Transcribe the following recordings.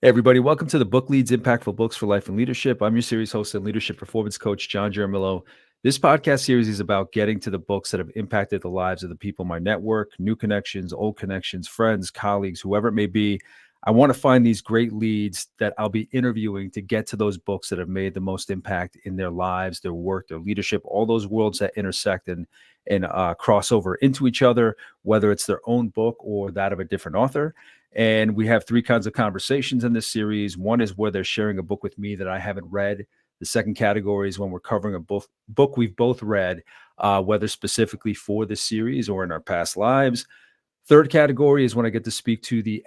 Hey, everybody, welcome to the Book Leads Impactful Books for Life and Leadership. I'm your series host and leadership performance coach, John Jeremillo. This podcast series is about getting to the books that have impacted the lives of the people in my network, new connections, old connections, friends, colleagues, whoever it may be. I want to find these great leads that I'll be interviewing to get to those books that have made the most impact in their lives, their work, their leadership, all those worlds that intersect and cross over into each other, whether it's their own book or that of a different author. And we have three kinds of conversations in this series. One is where they're sharing a book with me that I haven't read. The second category is when we're covering a book we've both read, whether specifically for this series or in our past lives. Third category is when I get to speak to the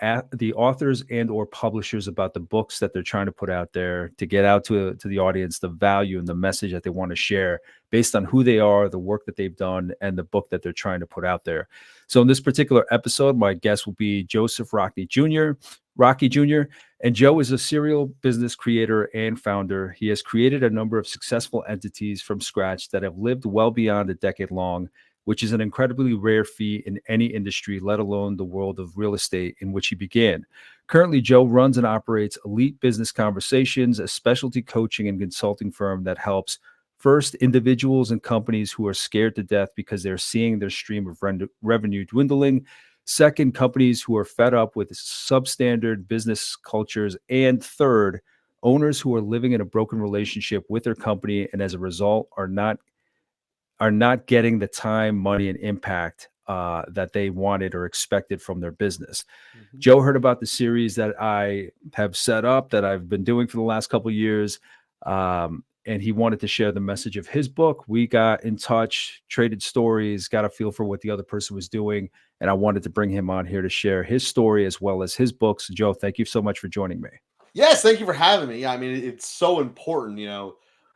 authors and or publishers about the books that they're trying to put out there to get out to the audience, the value and the message that they want to share based on who they are, the work that they've done, and the book that they're trying to put out there. So in this particular episode, my guest will be Joseph Rockey Jr. And Joe is a serial business creator and founder. He has created a number of successful entities from scratch that have lived well beyond a decade long, which is an incredibly rare feat in any industry, let alone the world of real estate in which he began. Currently, Joe runs and operates Elite Business Conversations, a specialty coaching and consulting firm that helps first individuals and companies who are scared to death because they're seeing their stream of revenue dwindling. Second, companies who are fed up with substandard business cultures. And third, owners who are living in a broken relationship with their company and as a result are not getting the time, money, and impact that they wanted or expected from their business. Mm-hmm. Joe heard about the series that I have set up that I've been doing for the last couple of years, and he wanted to share the message of his book. We got in touch, traded stories, got a feel for what the other person was doing, and I wanted to bring him on here to share his story as well as his books. Joe, thank you so much for joining me. Yes, thank you for having me. I mean, it's so important,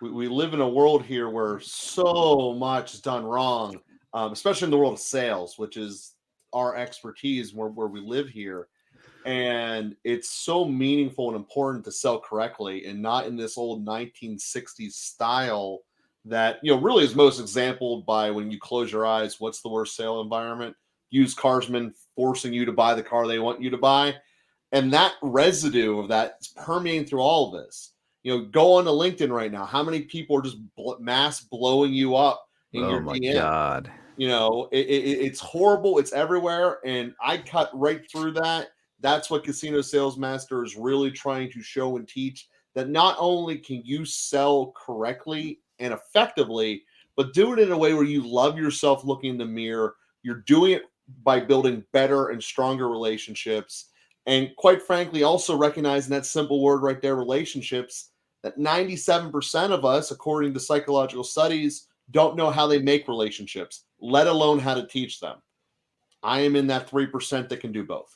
we live in a world here where so much is done wrong, especially in the world of sales, which is our expertise where we live here. And it's so meaningful and important to sell correctly and not in this old 1960s style that, really is most exampled by when you close your eyes. What's the worst sale environment? Used carsmen forcing you to buy the car they want you to buy. And that residue of that is permeating through all of this. Go on to LinkedIn right now. How many people are just mass blowing you up in your DM? God. It's horrible. It's everywhere. And I cut right through that. That's what Casino Sales Master is really trying to show and teach, that not only can you sell correctly and effectively, but do it in a way where you love yourself looking in the mirror. You're doing it by building better and stronger relationships. And quite frankly, also recognizing that simple word right there, relationships, that 97% of us, according to psychological studies, don't know how they make relationships, let alone how to teach them. I am in that 3% that can do both.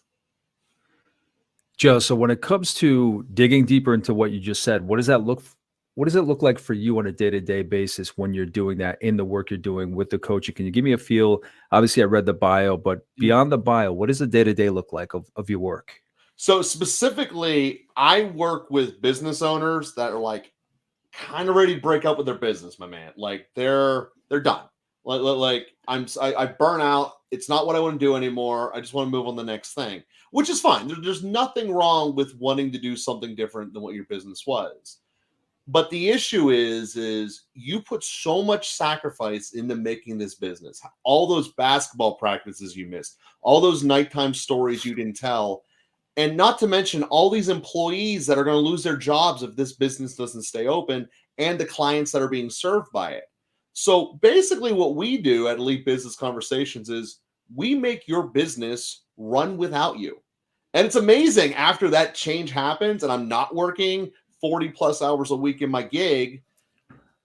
Joe, so when it comes to digging deeper into what you just said, what does it look like for you on a day-to-day basis when you're doing that in the work you're doing with the coaching? Can you give me a feel? Obviously, I read the bio, but beyond the bio, what does the day-to-day look like of your work? So specifically, I work with business owners that are like kind of ready to break up with their business, my man. Like they're done. Like I burn out. It's not what I want to do anymore. I just want to move on the next thing, which is fine. There's nothing wrong with wanting to do something different than what your business was. But the issue is you put so much sacrifice into making this business. All those basketball practices you missed, all those nighttime stories you didn't tell, and not to mention all these employees that are going to lose their jobs if this business doesn't stay open, and the clients that are being served by it. So basically what we do at Elite Business Conversations is we make your business run without you. And it's amazing after that change happens and I'm not working 40 plus hours a week in my gig,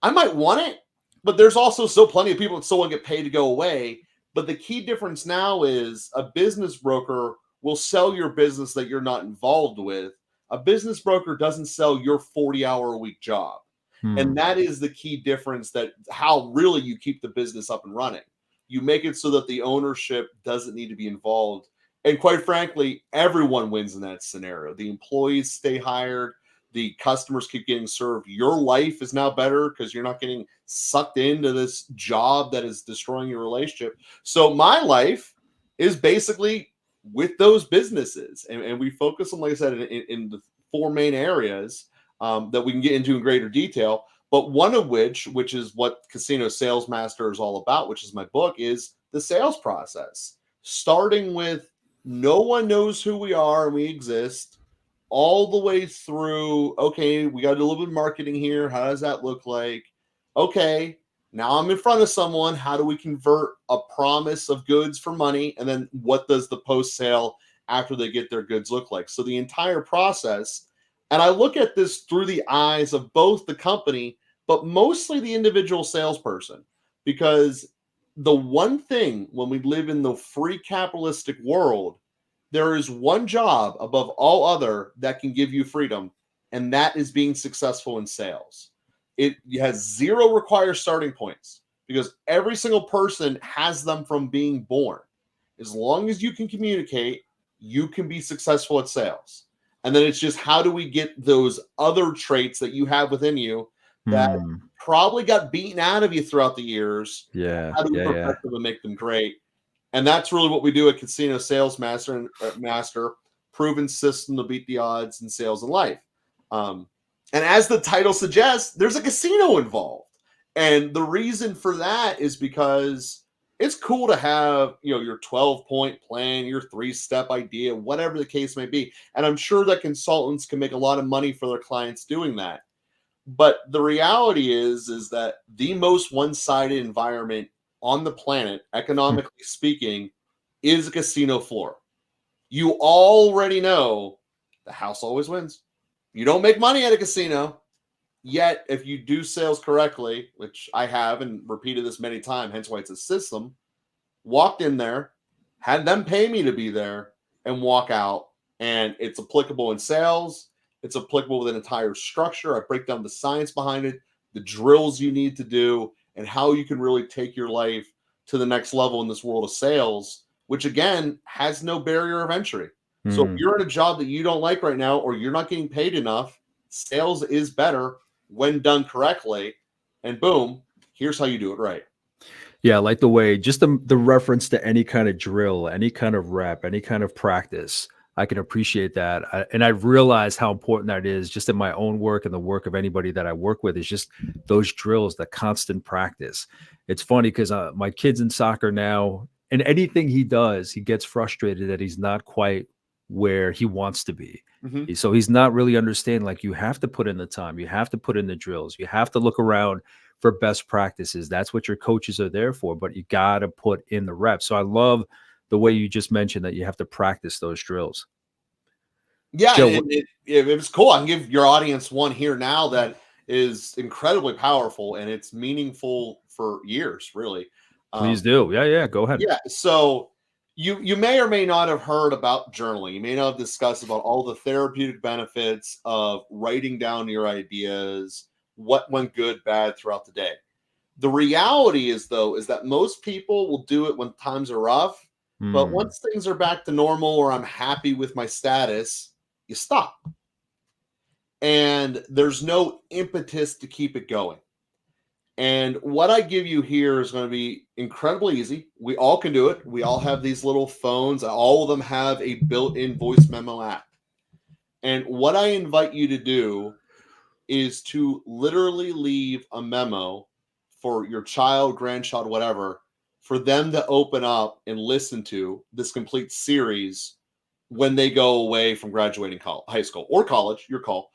I might want it, but there's also still plenty of people that still want to get paid to go away. But the key difference now is a business broker will sell your business that you're not involved with. A business broker doesn't sell your 40-hour-a-week job. And that is the key difference, that how really you keep the business up and running. You make it so that the ownership doesn't need to be involved. And quite frankly, everyone wins in that scenario. The employees stay hired. The customers keep getting served. Your life is now better because you're not getting sucked into this job that is destroying your relationship. So my life is basically with those businesses. And we focus on, like I said, in the four main areas that we can get into in greater detail. But one of which is what Casino Sales Master is all about, which is my book, is the sales process. Starting with no one knows who we are and we exist, all the way through, okay, we got to do a little bit of marketing here. How does that look like? Okay, now I'm in front of someone. How do we convert a promise of goods for money? And then what does the post sale after they get their goods look like? So the entire process. And I look at this through the eyes of both the company, but mostly the individual salesperson. Because the one thing when we live in the free capitalistic world, there is one job above all other that can give you freedom, and that is being successful in sales. It has zero required starting points because every single person has them from being born. As long as you can communicate, you can be successful at sales. And then it's just how do we get those other traits that you have within you that probably got beaten out of you throughout the years? Yeah. How do we perfect them and make them great? And that's really what we do at Casino Sales Master and Master, proven system to beat the odds in sales and life. And as the title suggests, there's a casino involved. And the reason for that is because it's cool to have, your 12-point plan, your 3-step idea, whatever the case may be. And I'm sure that consultants can make a lot of money for their clients doing that. But the reality is that the most one-sided environment on the planet, economically speaking, is a casino floor. You already know the house always wins. You don't make money at a casino. Yet, if you do sales correctly, which I have and repeated this many times, hence why it's a system, walked in there, had them pay me to be there, and walk out. And it's applicable in sales. It's applicable with an entire structure. I break down the science behind it, the drills you need to do, and how you can really take your life to the next level in this world of sales, which again has no barrier of entry. So if you're in a job that you don't like right now, or you're not getting paid enough, sales is better when done correctly. And boom, here's how you do it right. Yeah, I like the way just the reference to any kind of drill, any kind of rep, any kind of practice. I can appreciate that. And I've realized how important that is just in my own work and the work of anybody that I work with is just those drills, the constant practice. It's funny because my kid's in soccer now, and anything he does, he gets frustrated that he's not quite where he wants to be. Mm-hmm. So he's not really understanding, like, you have to put in the time, you have to put in the drills, you have to look around for best practices. That's what your coaches are there for, but you got to put in the reps. So I love the way you just mentioned that you have to practice those drills. Yeah, Joe, and it was cool. I can give your audience one here now that is incredibly powerful and it's meaningful for years, really. please do. Yeah, go ahead. Yeah, so you may or may not have heard about journaling. You may not have discussed about all the therapeutic benefits of writing down your ideas, what went good, bad throughout the day. The reality is, though, is that most people will do it when times are rough, but once things are back to normal or I'm happy with my status, you stop. And there's no impetus to keep it going. And what I give you here is going to be incredibly easy. We all can do it. We all have these little phones. All of them have a built-in voice memo app. And what I invite you to do is to literally leave a memo for your child, grandchild, whatever, for them to open up and listen to this complete series when they go away from graduating high school or college, your call.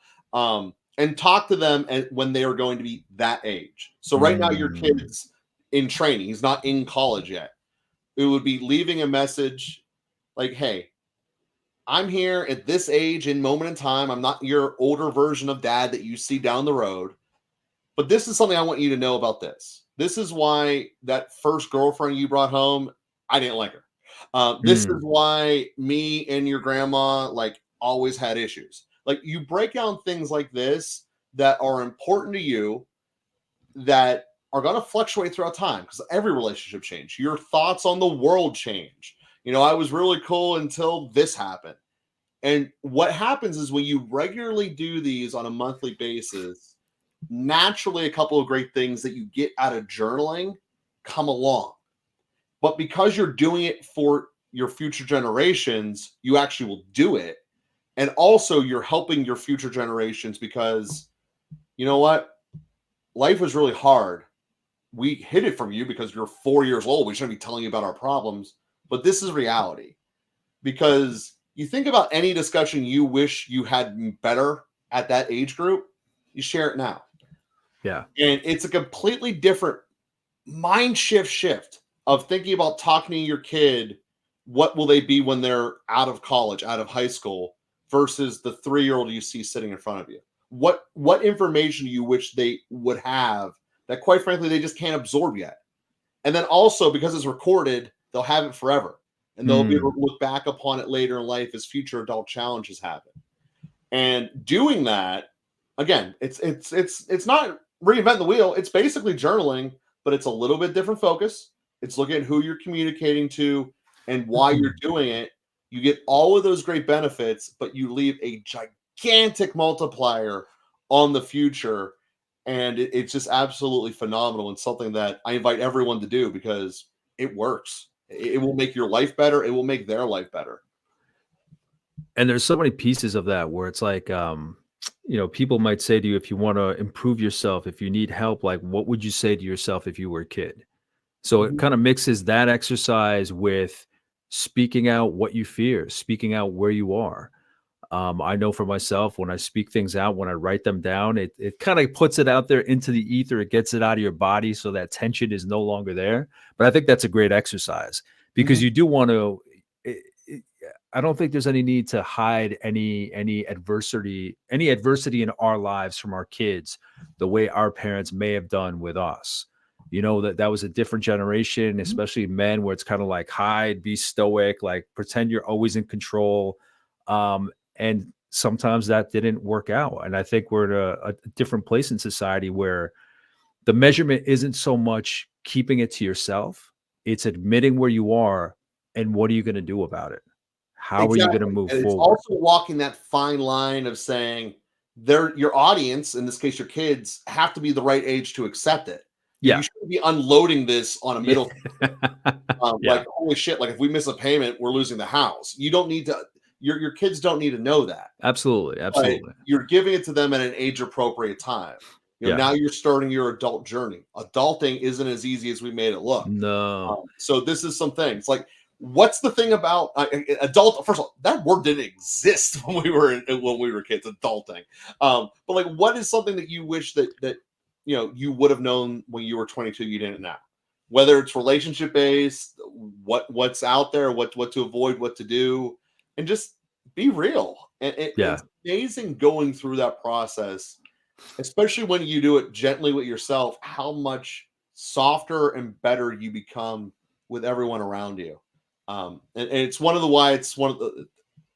And talk to them when they are going to be that age. So right now, your kid's in training. He's not in college yet. It would be leaving a message like, hey, I'm here at this age and moment in time. I'm not your older version of dad that you see down the road. But this is something I want you to know about this. This is why that first girlfriend you brought home, I didn't like her. This is why me and your grandma always had issues. Like, you break down things like this that are important to you that are going to fluctuate throughout time because every relationship changes. Your thoughts on the world change. I was really cool until this happened. And what happens is when you regularly do these on a monthly basis, naturally a couple of great things that you get out of journaling come along. But because you're doing it for your future generations, you actually will do it. And also you're helping your future generations because you know what? Life was really hard. We hid it from you because you're 4 years old. We shouldn't be telling you about our problems, but this is reality. Because you think about any discussion you wish you had better at that age group, you share it now. Yeah. And it's a completely different mind shift of thinking about talking to your kid. What will they be when they're out of college, out of high school, versus the 3-year-old you see sitting in front of you? What information do you wish they would have that, quite frankly, they just can't absorb yet? And then also, because it's recorded, they'll have it forever, and they'll be able to look back upon it later in life as future adult challenges happen. And doing that, again, it's not reinventing the wheel. It's basically journaling, but it's a little bit different focus. It's looking at who you're communicating to and why you're doing it. You get all of those great benefits, but you leave a gigantic multiplier on the future. And it's just absolutely phenomenal and something that I invite everyone to do because it works. It will make your life better. It will make their life better. And there's so many pieces of that where it's like, people might say to you, if you want to improve yourself, if you need help, like, what would you say to yourself if you were a kid? So it kind of mixes that exercise with speaking out what you fear, speaking out where you are. I know for myself, when I speak things out, when I write them down, it kind of puts it out there into the ether. It gets it out of your body so that tension is no longer there. But I think that's a great exercise because you do want to. I don't think there's any need to hide any adversity in our lives from our kids the way our parents may have done with us. That was a different generation, especially men, where it's kind of like hide, be stoic, like pretend you're always in control. And sometimes that didn't work out. And I think we're in a different place in society where the measurement isn't so much keeping it to yourself. It's admitting where you are and what are you going to do about it? How are you going to move And it's forward? also walking that fine line of saying your audience, in this case, your kids, have to be the right age to accept it. You Yeah. shouldn't be unloading this on a Yeah. middle. Yeah. Like, holy shit, like if we miss a payment, we're losing the house. You don't need to, your kids don't need to know that. Absolutely. But Absolutely. you're giving it to them at an age appropriate time. Yeah. Now you're starting your adult journey. Adulting isn't as easy as we made it look. No. So this is some things like, what's the thing about adult? First of all, that word didn't exist when we were kids. Adulting, but like, what is something that you wish that you would have known when you were 22 you didn't know? Whether it's relationship based, what's out there, what to avoid, what to do, and just be real. And Yeah. it's amazing going through that process, especially when you do it gently with yourself. How much softer and better you become with everyone around you. And it's one of the why it's one of the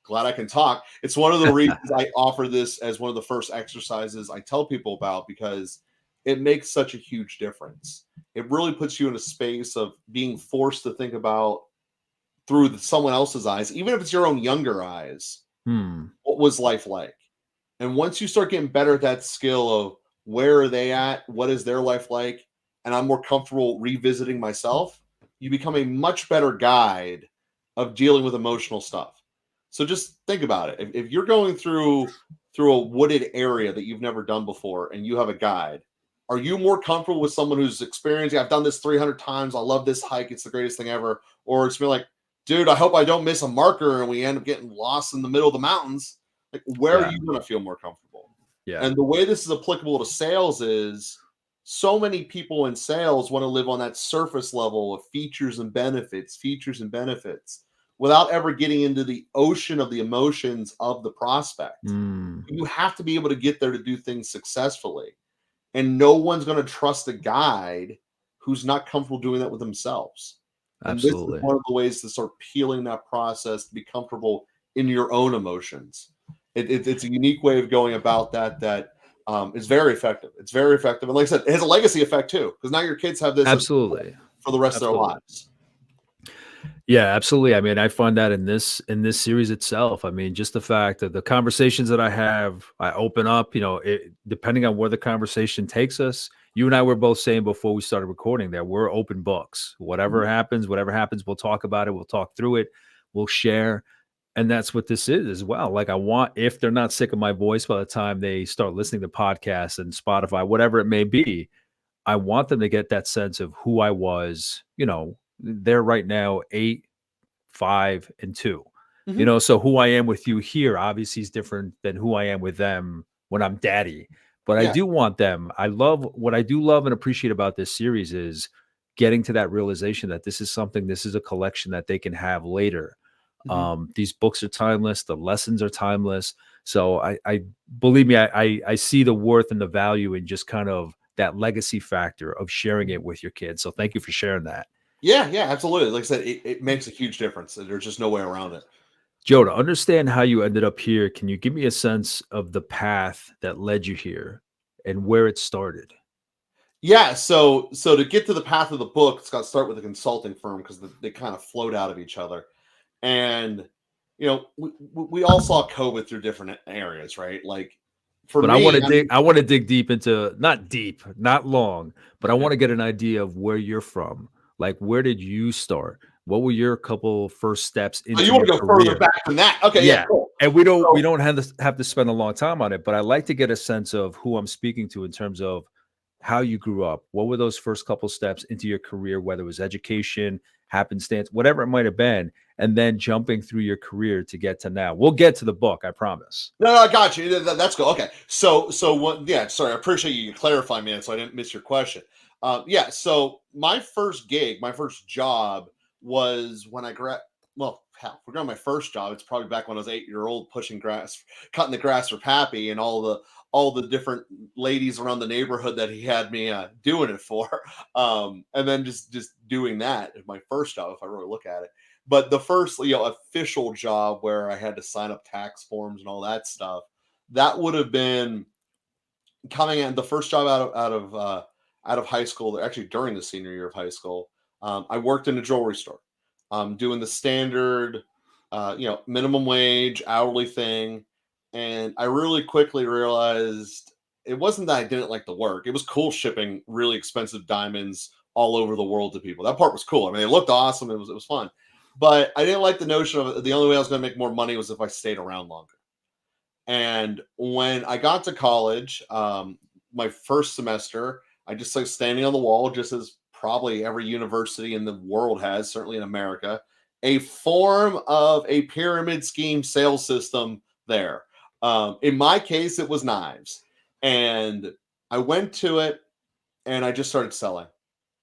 glad I can talk. It's one of the reasons I offer this as one of the first exercises I tell people about, because it makes such a huge difference. It really puts you in a space of being forced to think about through someone else's eyes, even if it's your own younger eyes. What was life like? And once you start getting better at that skill of where are they at, what is their life like, and I'm more comfortable revisiting myself, you become a much better guide of dealing with emotional stuff. So just think about it. If you're going through a wooded area that you've never done before and you have a guide, are you more comfortable with someone who's experienced, I've done this 300 times, I love this hike, it's the greatest thing ever? Or it's me like, dude, I hope I don't miss a marker and we end up getting lost in the middle of the mountains. Like, where are you going to feel more comfortable? Yeah. And the way this is applicable to sales is so many people in sales want to live on that surface level of features and benefits, without ever getting into the ocean of the emotions of the prospect. You have to be able to get there to do things successfully. And no one's going to trust a guide who's not comfortable doing that with themselves. And Absolutely. this is one of the ways to start peeling that process to be comfortable in your own emotions. It's a unique way of going about that is very effective. It's very effective. And like I said, it has a legacy effect too, because now your kids have this Absolutely. for the rest of their lives. Yeah, absolutely. I mean, I find that in this series itself. I mean, just the fact that the conversations that I have, I open up, depending on where the conversation takes us. You and I were both saying before we started recording that we're open books. Whatever happens, we'll talk about it. We'll talk through it. We'll share. And that's what this is as well. Like I want, if they're not sick of my voice by the time they start listening to podcasts and Spotify, whatever it may be, I want them to get that sense of who I was. They're right now 8, 5, and 2. Mhm. So who I am with you here obviously is different than who I am with them when I'm daddy. But I Yeah. do want them. I love what I do love and appreciate about this series is getting to that realization that this is a collection that they can have later. Mhm. These books are timeless, the lessons are timeless. So I believe me, I see the worth and the value in just kind of that legacy factor of sharing it with your kids. So thank you for sharing that. Yeah, yeah, absolutely. Like I said, it makes a huge difference. There's just no way around it. Joe, to understand how you ended up here, can you give me a sense of the path that led you here and where it started? Yeah, so to get to the path of the book, it's got to start with a consulting firm because they kind of float out of each other. And we all saw COVID through different areas, right? Like for But me, I mean, I want to dig deep into, not deep, not long, but I want to get an idea of where you're from. Like where did you start? What were your couple first steps oh, you into want your to go further career? back than that? Okay, yeah, Yeah, cool. and we So don't have to spend a long time on it, but I like to get a sense of who I'm speaking to in terms of how you grew up. What were those first couple steps into your career, whether it was education, happenstance, whatever it might have been, and then jumping through your career to get to now. We'll get to the book, I promise. no, I got you. That's cool. Okay, so what? Yeah, sorry, I appreciate you clarifying me, so I didn't miss your question. Yeah, so my first gig, my first job was when I well, hell, if we're going my first job, it's probably back when I was 8 year old pushing grass, cutting the grass for Pappy, and all the different ladies around the neighborhood that he had me doing it for, and then just doing that is my first job if I really look at it. But the first, official job where I had to sign up tax forms and all that stuff, that would have been coming in the first job out of high school. Actually, during the senior year of high school, I worked in a jewelry store, doing the standard, minimum wage hourly thing, and I really quickly realized it wasn't that I didn't like the work. It was cool shipping really expensive diamonds all over the world to people. That part was cool. I mean, it looked awesome. It was fun, but I didn't like the notion of the only way I was going to make more money was if I stayed around longer. And when I got to college, my first semester, I just like standing on the wall, just as probably every university in the world has, certainly in America, a form of a pyramid scheme sales system there. In my case, it was knives. And I went to it and I just started selling.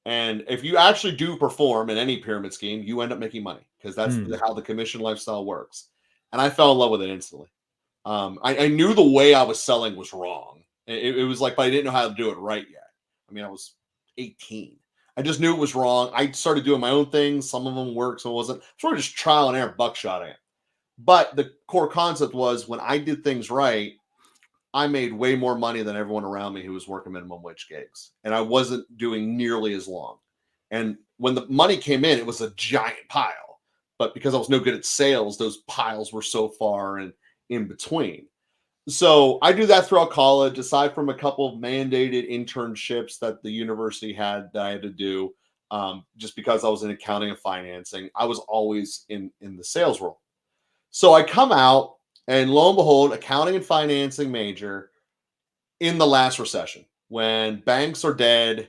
And if you actually do perform in any pyramid scheme, you end up making money because that's Hmm. how the commission lifestyle works. And I fell in love with it instantly. I knew the way I was selling was wrong. It was like, but I didn't know how to do it right yet. I mean, I was 18. I just knew it was wrong. I started doing my own things. Some of them worked, some wasn't. Sort of just trial and error, buckshotting it. But the core concept was when I did things right, I made way more money than everyone around me who was working minimum wage gigs, and I wasn't doing nearly as long. And when the money came in, it was a giant pile. But because I was no good at sales, those piles were so far and in between. So I do that throughout college, aside from a couple of mandated internships that the university had that I had to do, just because I was in accounting and financing. I was always in the sales role. So I come out, and lo and behold, accounting and financing major in the last recession when banks are dead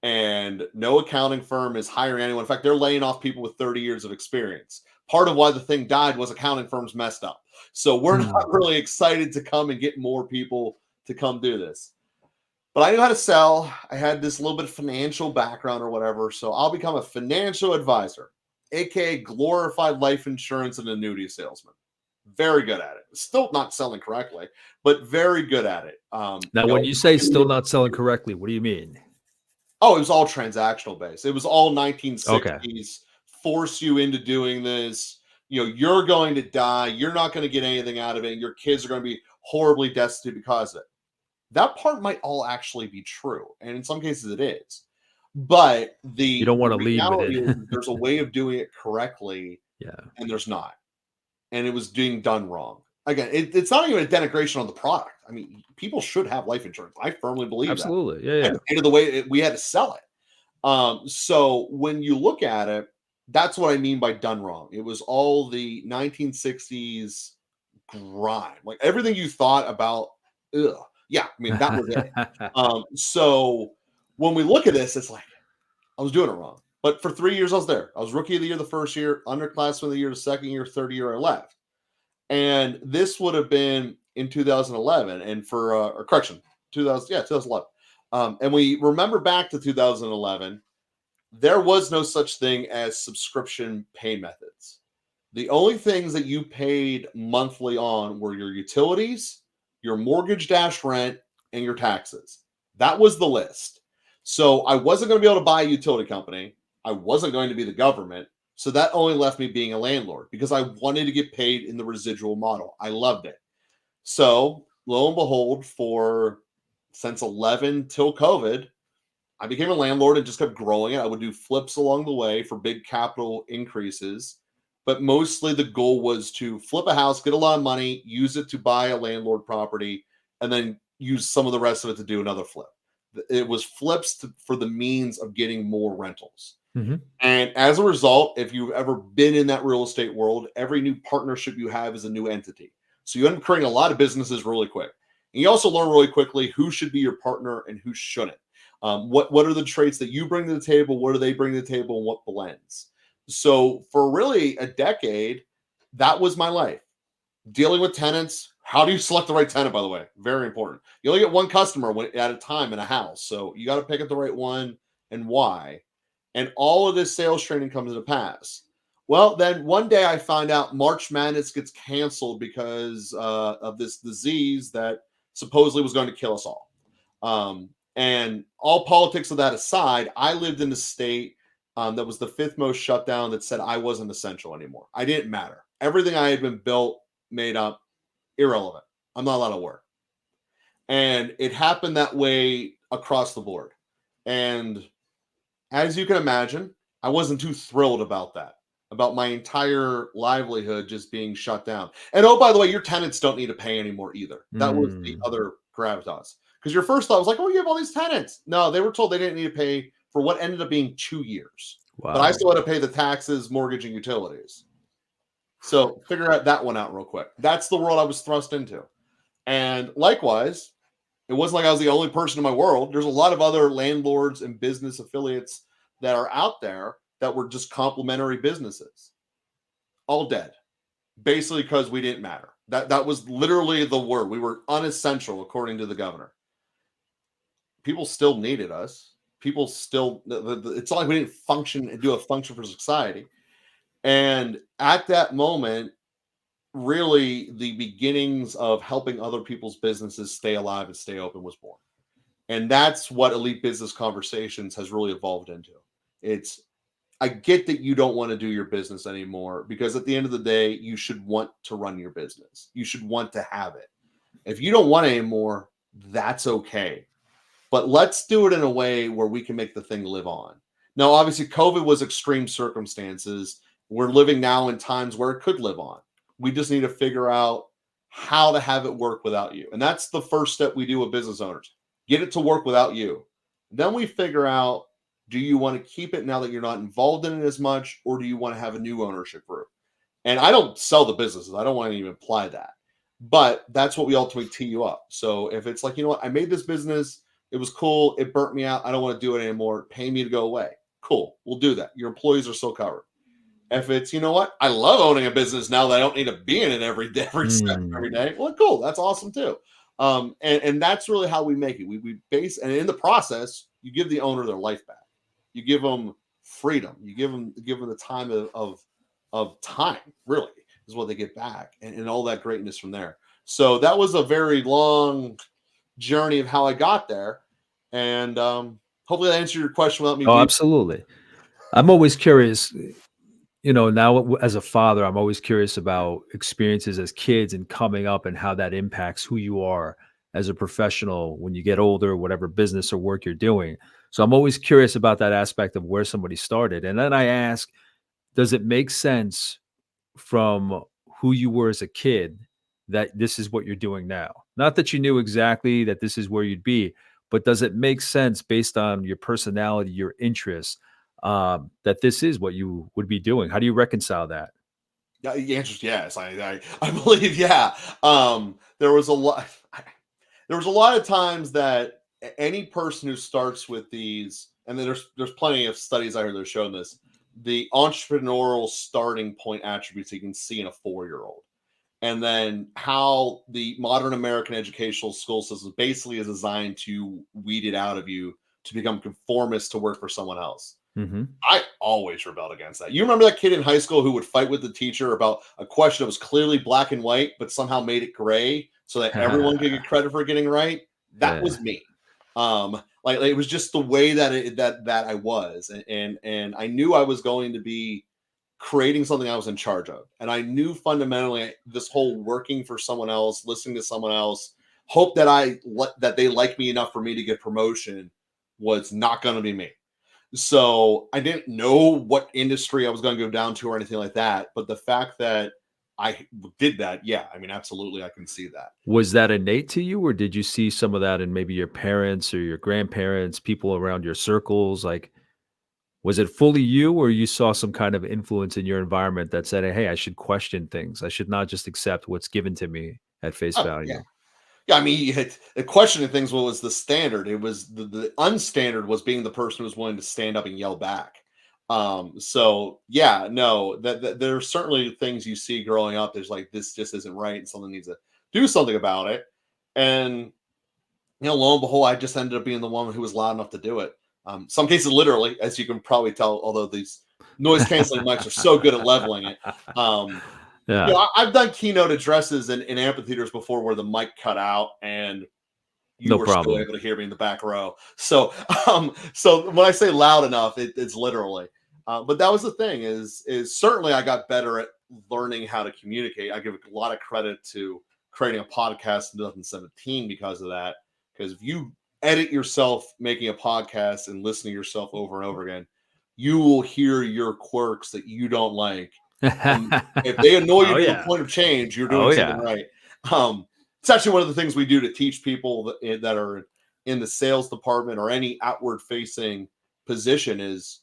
and no accounting firm is hiring anyone. In fact, they're laying off people with 30 years of experience. Part of why the thing died was accounting firms messed up. So we're not Hmm. really excited to come and get more people to come do this. But I knew how to sell. I had this little bit of financial background or whatever. So I'll become a financial advisor, aka glorified life insurance and annuity salesman. Very good at it. Still not selling correctly, but very good at it. Now, when you say still not selling correctly, what do you mean? Oh, it was all transactional based. It was all Okay. 1960s, force you into doing this. You're going to die. You're not going to get anything out of it. And your kids are going to be horribly destitute because of it. That part might all actually be true. And in some cases it is. But You the don't want to lead with it. reality is there's a way of doing it correctly Yeah. and there's not. And it was being done wrong. Again, it's not even a denigration on the product. I mean, people should have life insurance. I firmly believe that. Absolutely. Yeah, I yeah. just hated the way we had to sell it. So when you look at it, That's what I mean by done wrong. It was all the 1960s grime, like everything you thought about. Ugh, yeah, I mean that was it. So when we look at this, it's like I was doing it wrong. But for 3 years, I was there. I was rookie of the year the first year, underclassman of the year the second year, third year I left. And this would have been in 2011. And for or correction, 2000, yeah, 2011. And we remember back to 2011, there was no such thing as subscription pay methods. The only things that you paid monthly on were your utilities, your mortgage dash rent, and your taxes. That was the list. So I wasn't going to be able to buy a utility company. I wasn't going to be the government. So that only left me being a landlord because I wanted to get paid in the residual model. I loved it. So lo and behold, for since 11 till COVID, I became a landlord and just kept growing it. I would do flips along the way for big capital increases, but mostly the goal was to flip a house, get a lot of money, use it to buy a landlord property, and then use some of the rest of it to do another flip. It was flips for the means of getting more rentals. Mhm. And as a result, if you've ever been in that real estate world, every new partnership you have is a new entity. So you end up creating a lot of businesses really quick. And you also learn really quickly who should be your partner and who shouldn't. What are the traits that you bring to the table? What do they bring to the table? And what blends? So for really a decade, that was my life. Dealing with tenants. How do you select the right tenant, by the way? Very important. You only get one customer at a time in a house. So you got to pick up the right one and why. And all of this sales training comes into pass. Well, then one day I find out March Madness gets canceled because of this disease that supposedly was going to kill us all. And all politics of that aside, I lived in a state that was the fifth most shutdown that said I wasn't essential anymore. I didn't matter. Everything I had been built, made up, irrelevant. I'm not allowed to work. And it happened that way across the board. And as you can imagine, I wasn't too thrilled about that, about my entire livelihood just being shut down. And oh, by the way, your tenants don't need to pay anymore either. That was the Mm. other gravitas. Because your first thought was like, oh, you have all these tenants. No, they were told they didn't need to pay for what ended up being 2 years. But I Wow. still had to pay the taxes, mortgage, and utilities. So figure out that one out real quick. That's the world I was thrust into. And likewise, it wasn't like I was the only person in my world. There's a lot of other landlords and business affiliates that are out there that were just complementary businesses, all dead, basically because we didn't matter. That was literally the word. We were unessential, according to the governor. People still needed us. People still. It's not like we didn't function and do a function for society. And at that moment, really, the beginnings of helping other people's businesses stay alive and stay open was born. And that's what Elite Business Conversations has really evolved into. It's, I get that you don't want to do your business anymore because at the end of the day, you should want to run your business. You should want to have it. If you don't want it anymore, that's okay. But let's do it in a way where we can make the thing live on. Now, obviously, COVID was extreme circumstances. We're living now in times where it could live on. We just need to figure out how to have it work without you. And that's the first step we do with business owners. Get it to work without you. Then we figure out, do you want to keep it now that you're not involved in it as much, or do you want to have a new ownership group? And I don't sell the businesses. I don't want to even imply that. But that's what we ultimately tee you up. So if it's like, you know what, I made this business, it was cool, it burnt me out, I don't want to do it anymore, pay me to go away. Cool, we'll do that. Your employees are still covered. If it's, you know what, I love owning a business now that I don't need to be in it every day, every second, every Mm. day. Well, cool, that's awesome too. And that's really how we make it. We base, and in the process, you give the owner their life back. You give them freedom. You give them the time of time. Really, is what they get back, and all that greatness from there. So that was a very long journey of how I got there, and hopefully that answered your question without me Oh, being. absolutely. I'm always curious, now as a father, I'm always curious about experiences as kids and coming up and how that impacts who you are as a professional when you get older, whatever business or work you're doing. So I'm always curious about that aspect of where somebody started. And then I ask, does it make sense from who you were as a kid that this is what you're doing now? Not that you knew exactly that this is where you'd be, but does it make sense based on your personality, your interests? that this is what you would be doing? How do you reconcile that? Yeah, the answer is yes. I believe, yeah. There was a lot. There was a lot of times that any person who starts with these, and then there's plenty of studies out here that are showing this, the entrepreneurial starting point attributes you can see in a 4-year-old, and then how the modern American educational school system basically is designed to weed it out of you to become conformist to work for someone else. Hmm. I always rebelled against that. You remember that kid in high school who would fight with the teacher about a question that was clearly black and white, but somehow made it gray so that everyone could get credit for getting right? That Yeah. was me. Like it was just the way that that I was, and I knew I was going to be creating something I was in charge of, and I knew fundamentally this whole working for someone else, listening to someone else, hope that that they like me enough for me to get promotion was not going to be me. So I didn't know what industry I was going to go down to or anything like that. But the fact that I did that, yeah, I mean, absolutely, I can see that. Was that innate to you, or did you see some of that in maybe your parents or your grandparents, people around your circles? Like, was it fully you, or you saw some kind of influence in your environment that said, "Hey, I should question things. I should not just accept what's given to me at face Oh, yeah. value." Yeah, I mean, you had the questioning things. What was the standard? It was the unstandard was being the person who was willing to stand up and yell back. So yeah, no, that there are certainly things you see growing up. There's like this just isn't right, and someone needs to do something about it. And lo and behold, I just ended up being the one who was loud enough to do it. Some cases, literally, as you can probably tell, although these noise canceling mics are so good at leveling it. Um, Yeah, I've done keynote addresses in amphitheaters before where the mic cut out and you no were still problem. able to hear me in the back row. So when I say loud enough, it's literally. But that was the thing is certainly I got better at learning how to communicate. I give a lot of credit to creating a podcast in 2017 because of that. Because if you edit yourself making a podcast and listening to yourself over and over again, you will hear your quirks that you don't like. And if they annoy you Oh to the yeah. point of change, you're Oh doing something yeah. right. It's actually one of the things we do to teach people that are in the sales department or any outward facing position is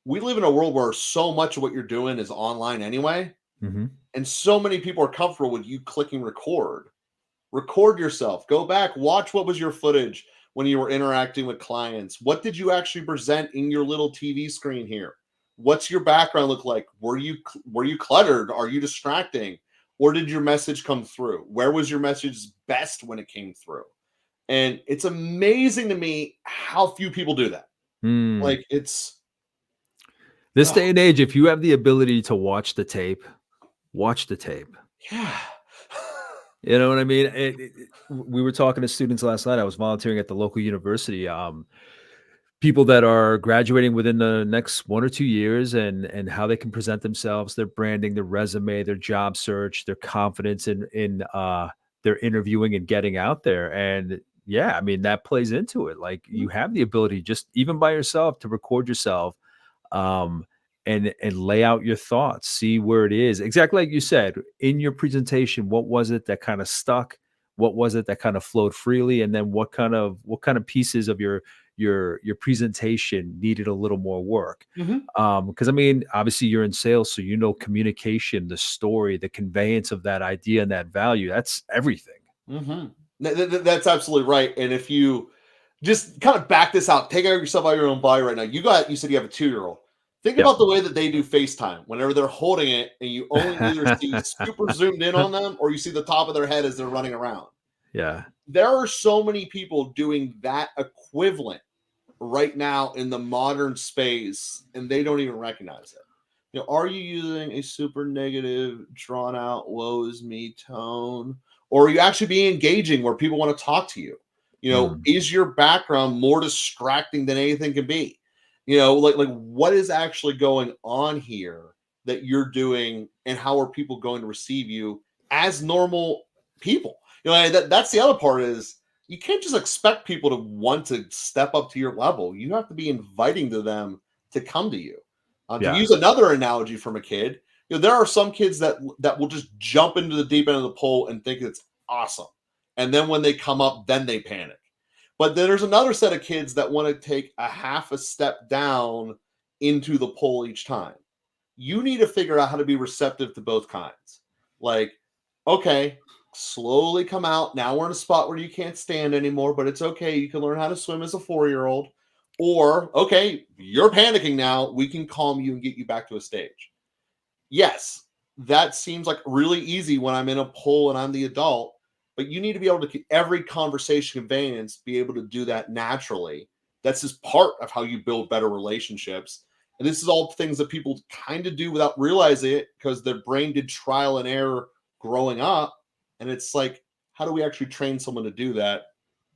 we live in a world where so much of what you're doing is online anyway. Mhm. And so many people are comfortable with you clicking record. Record yourself. Go back, watch what was your footage when you were interacting with clients. What did you actually present in your little TV screen here? What's your background look like? Were you cluttered? Are you distracting? Or did your message come through? Where was your message best when it came through? And it's amazing to me how few people do that. Mm. Like it's This oh, day and age, if you have the ability to watch the tape. yeah. You know what I mean? We were talking to students last night. I was volunteering at the local university. People that are graduating within the next 1 or 2 years, and how they can present themselves, their branding, their resume, their job search, their confidence in their interviewing and getting out there. And yeah, I mean that plays into it. Like you have the ability, just even by yourself, to record yourself, um, and lay out your thoughts, see where it is. Exactly like you said, in your presentation, what was it that kind of stuck? What was it that kind of flowed freely? And then what kind of pieces of your presentation needed a little more work? Mhm. Because I mean, obviously you're in sales, so communication, the story, the conveyance of that idea and that value, that's everything. Mhm. That's absolutely right. And if you just kind of back this out, take yourself out of your own body right now. You said you have a 2-year-old. Think Yep. about the way that they do FaceTime whenever they're holding it and you only either see super zoomed in on them or you see the top of their head as they're running around. Yeah. There are so many people doing that equivalent right now in the modern space and they don't even recognize it. Are you using a super negative, drawn out, woe is me tone? Or are you actually being engaging where people want to talk to you? Mm. Is your background more distracting than anything can be? Like what is actually going on here that you're doing, and how are people going to receive you as normal people? That's the other part is you can't just expect people to want to step up to your level. You have to be inviting to them to come to you. To Yeah. use another analogy from a kid, there are some kids that will just jump into the deep end of the pool and think it's awesome, and then when they come up, then they panic. But then there's another set of kids that want to take a half a step down into the pole each time. You need to figure out how to be receptive to both kinds. Like, okay, slowly come out. Now we're in a spot where you can't stand anymore, but it's okay. You can learn how to swim as a 4-year-old. Or, okay, you're panicking now. We can calm you and get you back to a stage. Yes, that seems like really easy when I'm in a poll and I'm the adult, but you need to be able to keep every conversation conveyance, be able to do that naturally. That's just part of how you build better relationships. And this is all things that people kind of do without realizing it because their brain did trial and error growing up. And it's like, how do we actually train someone to do that?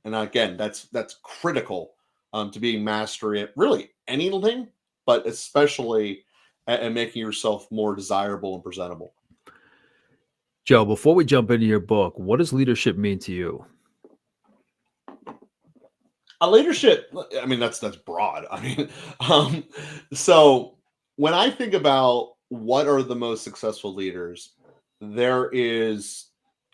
And again, that's critical to being mastery at really anything, but especially at making yourself more desirable and presentable. Joe, before we jump into your book, what does leadership mean to you? A leadership, I mean, that's broad. I mean, so when I think about what are the most successful leaders, there is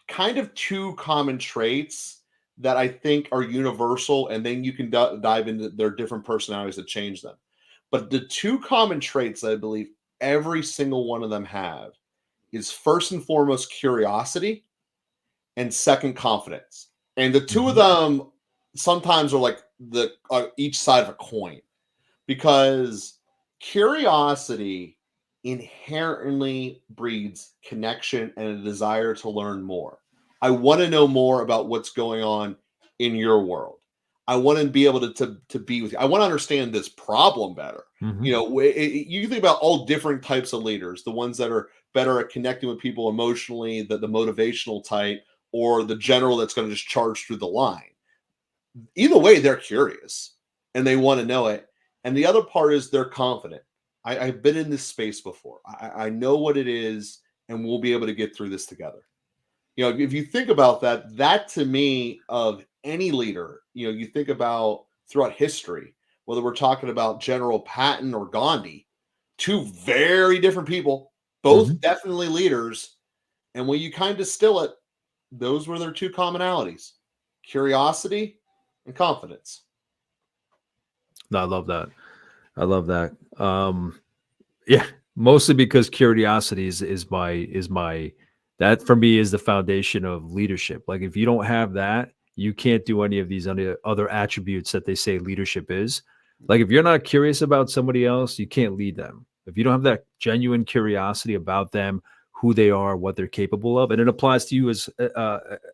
kind of two common traits that I think are universal, and then you can dive into their different personalities that change them. But the two common traits that I believe every single one of them have is first and foremost curiosity, and second confidence. And the two of Mhm. them sometimes are like the each side of a coin because curiosity inherently breeds connection and a desire to learn more. I want to know more about what's going on in your world. I want to be able to be with you. I want to understand this problem better. Mhm. You know, you think about all different types of leaders, the ones that are better at connecting with people emotionally, the motivational type, or the general that's going to just charge through the line. Either way, they're curious and they want to know it. And the other part is they're confident. I've been in this space before. I know what it is, and we'll be able to get through this together. You know, if you think about that, that to me, of any leader, you know, you think about throughout history, whether we're talking about General Patton or Gandhi, two very different people, both Mhm. definitely leaders. And when you kind of distill it, those were their two commonalities: curiosity and confidence. No, I love that. I love that. Yeah, mostly because curiosity is my that for me is the foundation of leadership. Like if you don't have that, you can't do any of these other attributes that they say leadership is. Like if you're not curious about somebody else, you can't lead them. If you don't have that genuine curiosity about them, who they are, what they're capable of, and it applies to you as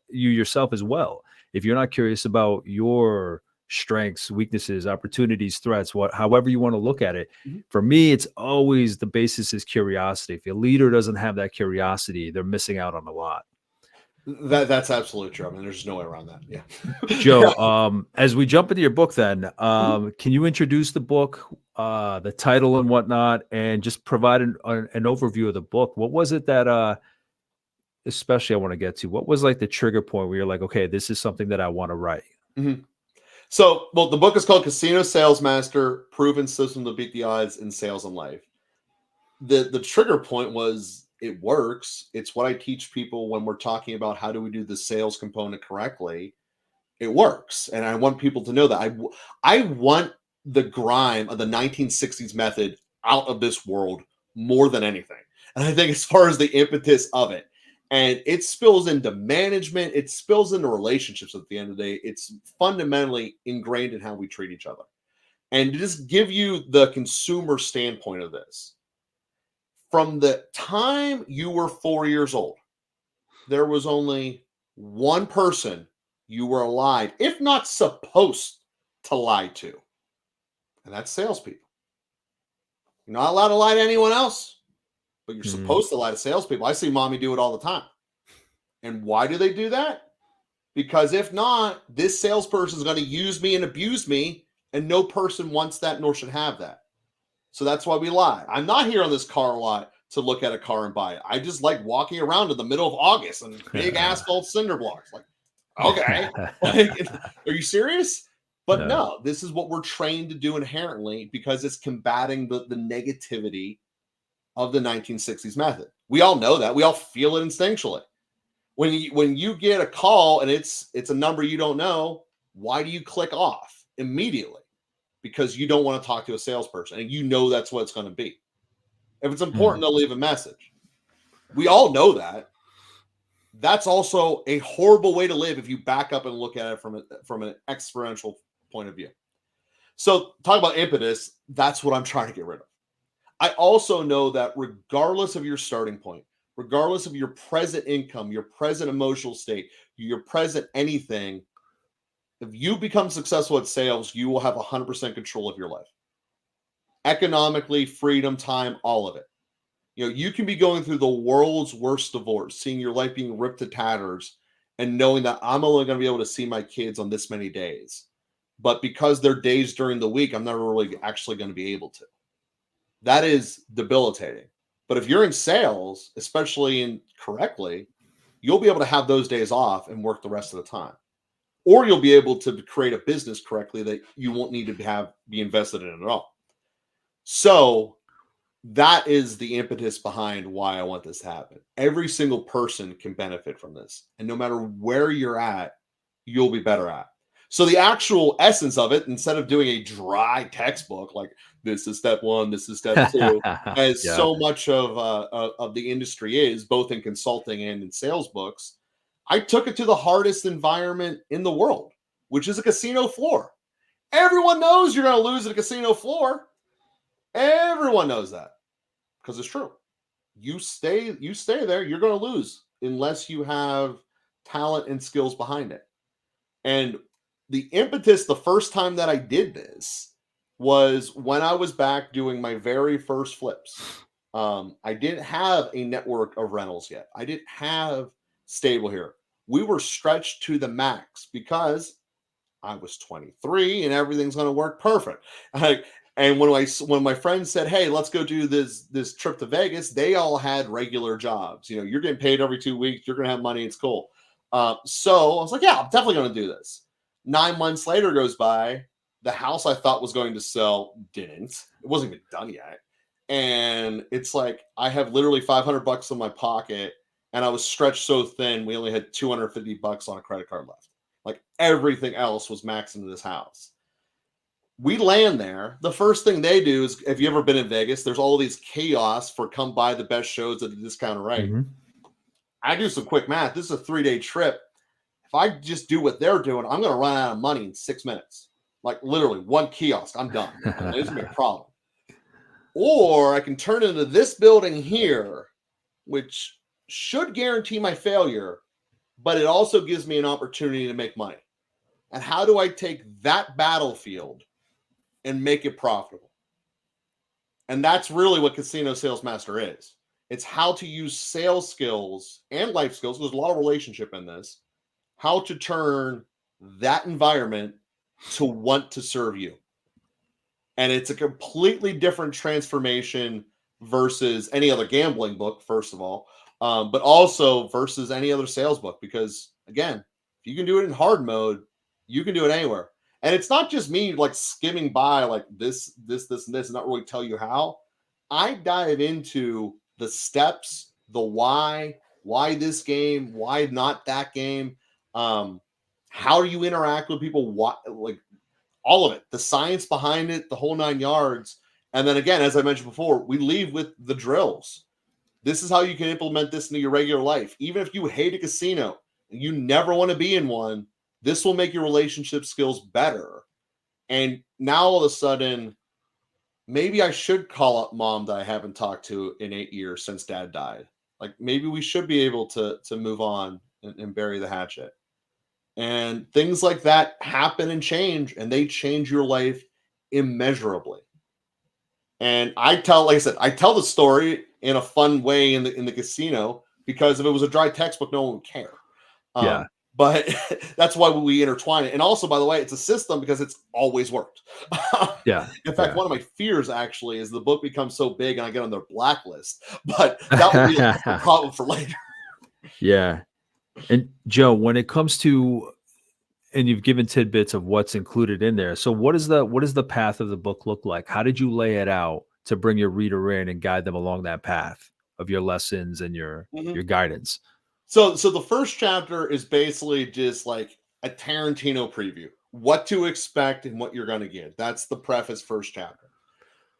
you yourself as well. If you're not curious about your strengths, weaknesses, opportunities, threats, what however you want to look at it, Mhm. for me, it's always the basis is curiosity. If your leader doesn't have that curiosity, they're missing out on a lot. That's absolutely true. I mean, there's no way around that. Yeah. Joe, as we jump into your book, then Yeah. can you introduce the book, the title and whatnot, and just provide an overview of the book? What was it that, especially I want to get to? What was like the trigger point where you're like, okay, this is something that I want to write? Mhm. So, well, the book is called Casino Sales Master: Proven System to Beat the Odds in Sales and Life. The trigger point was it works. It's what I teach people when we're talking about how do we do the sales component correctly. It works, and I want people to know that I want the grime of the 1960s method out of this world more than anything. And I think as far as the impetus of it, and it spills into management, it spills into relationships at the end of the day. It's fundamentally ingrained in how we treat each other. And to just give you the consumer standpoint of this, from the time you were 4 years old, there was only one person you were lied, if not supposed to lie to, and that's salespeople. You're not allowed to lie to anyone else, but you're Mhm. supposed to lie to salespeople. I see mommy do it all the time. And why do they do that? Because if not, this salesperson is going to use me and abuse me, and no person wants that nor should have that. So that's why we lie. I'm not here on this car lot to look at a car and buy it. I just like walking around in the middle of August and big asphalt cinder blocks. Like, okay, like, are you serious? But Yeah. no, this is what we're trained to do inherently because it's combating the negativity of the 1960s method. We all know that. We all feel it instinctually. When you get a call and it's a number you don't know, why do you click off immediately? because you don't want to talk to a salesperson and you know that's what it's going to be. If it's important, they'll leave a message. We all know that. That's also a horrible way to live if you back up and look at it from an exponential point of view. So talk about impetus, that's what I'm trying to get rid of. I also know that regardless of your starting point, regardless of your present income, your present emotional state, your present anything, if you become successful at sales, you will have 100% control of your life. Economically, freedom, time, all of it. You can be going through the world's worst divorce, seeing your life being ripped to tatters, and knowing that I'm only going to be able to see my kids on this many days. But because they're days during the week, I'm never really actually going to be able to. That is debilitating. But if you're in sales, especially correctly, you'll be able to have those days off and work the rest of the time. Or you'll be able to create a business correctly that you won't need to be invested in at all. So that is the impetus behind why I want this to happen. Every single person can benefit from this. And no matter where you're at, you'll be better at. So the actual essence of it, instead of doing a dry textbook, like this is step 1, this is step 2, as so much of the industry is, both in consulting and in sales books, I took it to the hardest environment in the world, which is a casino floor. Everyone knows you're going to lose at a casino floor. Everyone knows that because it's true. You stay there, you're going to lose unless you have talent and skills behind it. And the impetus, the first time that I did this was when I was back doing my very first flips. I didn't have a network of rentals yet. I didn't have stable here. We were stretched to the max because I was 23 and everything's going to work perfect. And when my friends said, "Hey, let's go do this trip to Vegas," they all had regular jobs. You're getting paid every 2 weeks. You're going to have money. It's cool. So I was like, "Yeah, I'm definitely going to do this." 9 months later goes by. The house I thought was going to sell didn't. It wasn't even done yet. And it's like I have literally $500 in my pocket, and I was stretched so thin. We only had $250 on a credit card left. Like everything else was maxed into this house. We land there. The first thing they do is, if you ever been in Vegas, there's all these chaos for come buy the best shows at a discounted rate. I do some quick math. This is a 3-day trip. If I just do what they're doing, I'm going to run out of money in 6 minutes. Like literally one kiosk, I'm done. It's going to be a problem. Or I can turn into this building here, which should guarantee my failure, but it also gives me an opportunity to make money. And how do I take that battlefield and make it profitable? And that's really what Casino Sales Master is. It's how to use sales skills and life skills. There's a lot of relationship in this. How to turn that environment to want to serve you. And it's a completely different transformation versus any other gambling book, first of all, but also versus any other sales book. Because again, if you can do it in hard mode, you can do it anywhere. And it's not just me like skimming by like this, and not really tell you how. I dive into the steps, the why this game, why not that game, how do you interact with people, what, like all of it, the science behind it, the whole 9 yards. And then again, as I mentioned before, we leave with the drills. This is how you can implement this into your regular life. Even if you hate a casino and you never want to be in one, this will make your relationship skills better. And now all of a sudden, maybe I should call up mom that I haven't talked to in 8 years since dad died. Like maybe we should be able to move on and bury the hatchet. And things like that happen and change, and they change your life immeasurably. And like I said, I tell the story in a fun way in the casino, because if it was a dry textbook, no one would care. But that's why we intertwine it. And also, by the way, it's a system because it's always worked. In fact, one of my fears actually is the book becomes so big and I get on their blacklist. But that would be a problem for later. Yeah. And Joe, when it comes to, and you've given tidbits of what's included in there. So what is the path of the book look like? How did you lay it out to bring your reader in and guide them along that path of your lessons and your guidance? So the first chapter is basically just like a Tarantino preview. what to expect and what you're going to get. That's the preface, first chapter.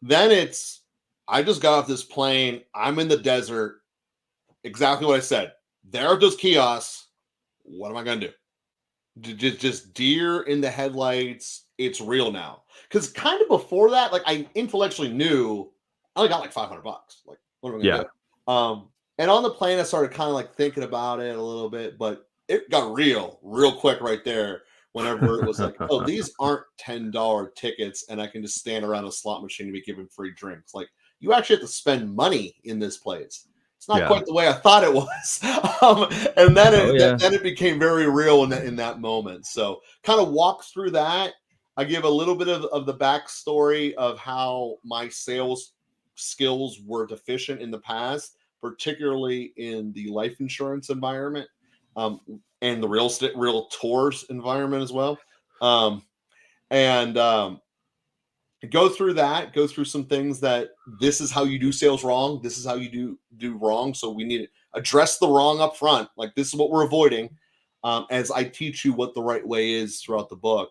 Then it's, I just got off this plane. I'm in the desert. Exactly what I said. There are those kiosks. What am I going to do? Just deer in the headlights. It's real now. Because kind of before that, like I intellectually knew I only got like $500. Like, what am I going to do? And on the plane, I started kind of like thinking about it a little bit, but it got real quick right there. Whenever it was like, oh, these aren't $10 tickets, and I can just stand around a slot machine and be given free drinks. Like, you actually have to spend money in this place. It's not quite the way I thought it was. And then it became very real in that moment. So kind of walk through that. I give a little bit of the backstory of how my sales skills were deficient in the past, particularly in the life insurance environment. And the real tours environment as well. Go through that, go through some things that this is how you do sales wrong. This is how you do wrong. So we need to address the wrong up front. Like, this is what we're avoiding, as I teach you what the right way is throughout the book.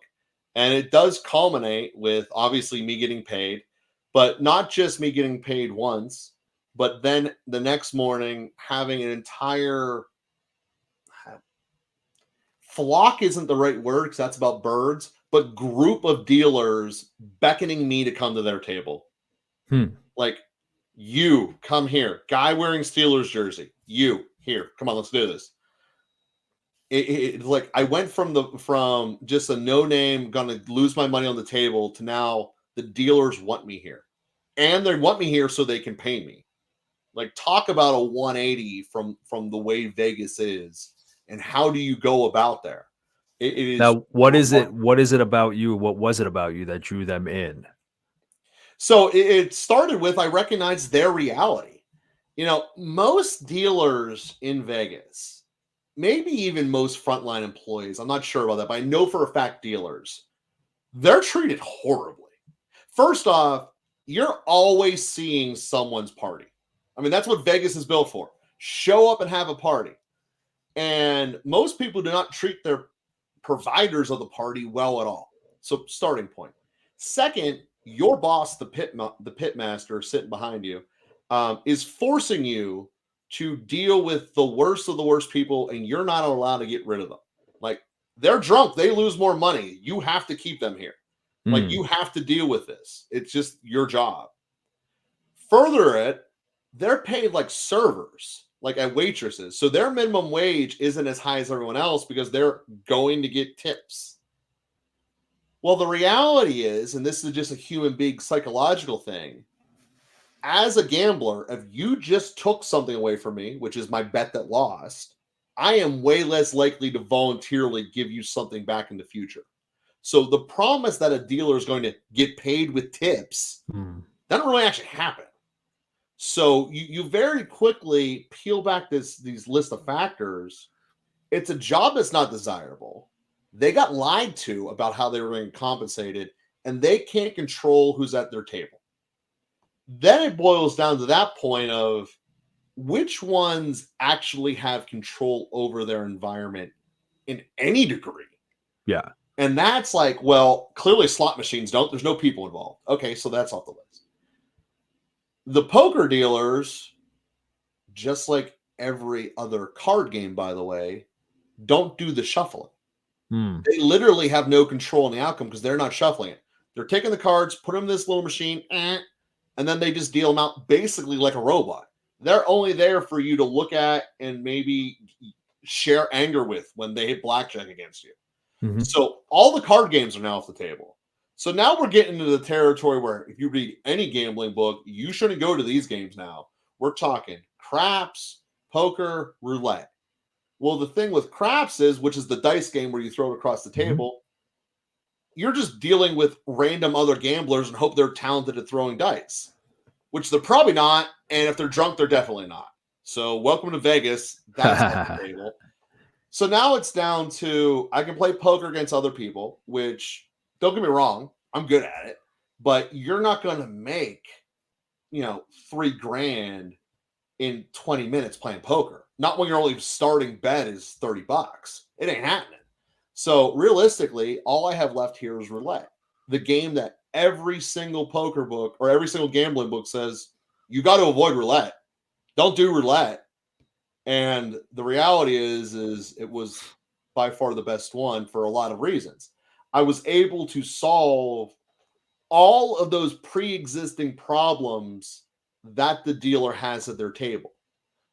And it does culminate with obviously me getting paid, but not just me getting paid once, but then the next morning having an entire flock isn't the right word because that's about birds, but group of dealers beckoning me to come to their table. Like, you come here, guy wearing Steelers jersey, you here, come on, let's do this. It's like I went from just a no name, gonna lose my money on the table, to now the dealers want me here, and they want me here so they can pay me. Like, talk about a 180 from the way Vegas is. And how do you go about there? It is now, what is it? What is it about you? What was it about you that drew them in? So it started with, I recognized their reality. Most dealers in Vegas, maybe even most frontline employees, I'm not sure about that, but I know for a fact dealers, they're treated horribly. First off, you're always seeing someone's party. I mean, that's what Vegas is built for. Show up and have a party. And most people do not treat their providers of the party well at all. So, starting point. Second, your boss, the pit master sitting behind you, is forcing you to deal with the worst of the worst people, and you're not allowed to get rid of them. Like, they're drunk, they lose more money. You have to keep them here. Like, you have to deal with this. It's just your job. Further they're paid like servers, like at waitresses. So their minimum wage isn't as high as everyone else because they're going to get tips. Well, the reality is, and this is just a human being psychological thing, as a gambler, if you just took something away from me, which is my bet that lost, I am way less likely to voluntarily give you something back in the future. So the promise that a dealer is going to get paid with tips, that doesn't really actually happen. So you very quickly peel back these list of factors. It's a job that's not desirable. They got lied to about how they were being compensated, and they can't control who's at their table. Then it boils down to that point of which ones actually have control over their environment in any degree. Yeah. And that's like, well, clearly slot machines don't. There's no people involved. Okay, so that's off the list. The poker dealers, just like every other card game, by the way, don't do the shuffling. They literally have no control in the outcome because they're not shuffling it. They're taking the cards, put them in this little machine, and then they just deal them out basically like a robot. They're only there for you to look at and maybe share anger with when they hit blackjack against you. So all the card games are now off the table. So now we're getting into the territory where if you read any gambling book, you shouldn't go to these games now. We're talking craps, poker, roulette. Well, the thing with craps is, which is the dice game where you throw it across the table, you're just dealing with random other gamblers and hope they're talented at throwing dice, which they're probably not. And if they're drunk, they're definitely not. So welcome to Vegas. That's off the table. So now it's down to, I can play poker against other people, which, don't get me wrong, I'm good at it, but you're not going to make, $3,000 in 20 minutes playing poker. Not when your only starting bet is $30. It ain't happening. So realistically, all I have left here is roulette, the game that every single poker book or every single gambling book says you got to avoid roulette. Don't do roulette. And the reality is it was by far the best one for a lot of reasons. I was able to solve all of those pre-existing problems that the dealer has at their table.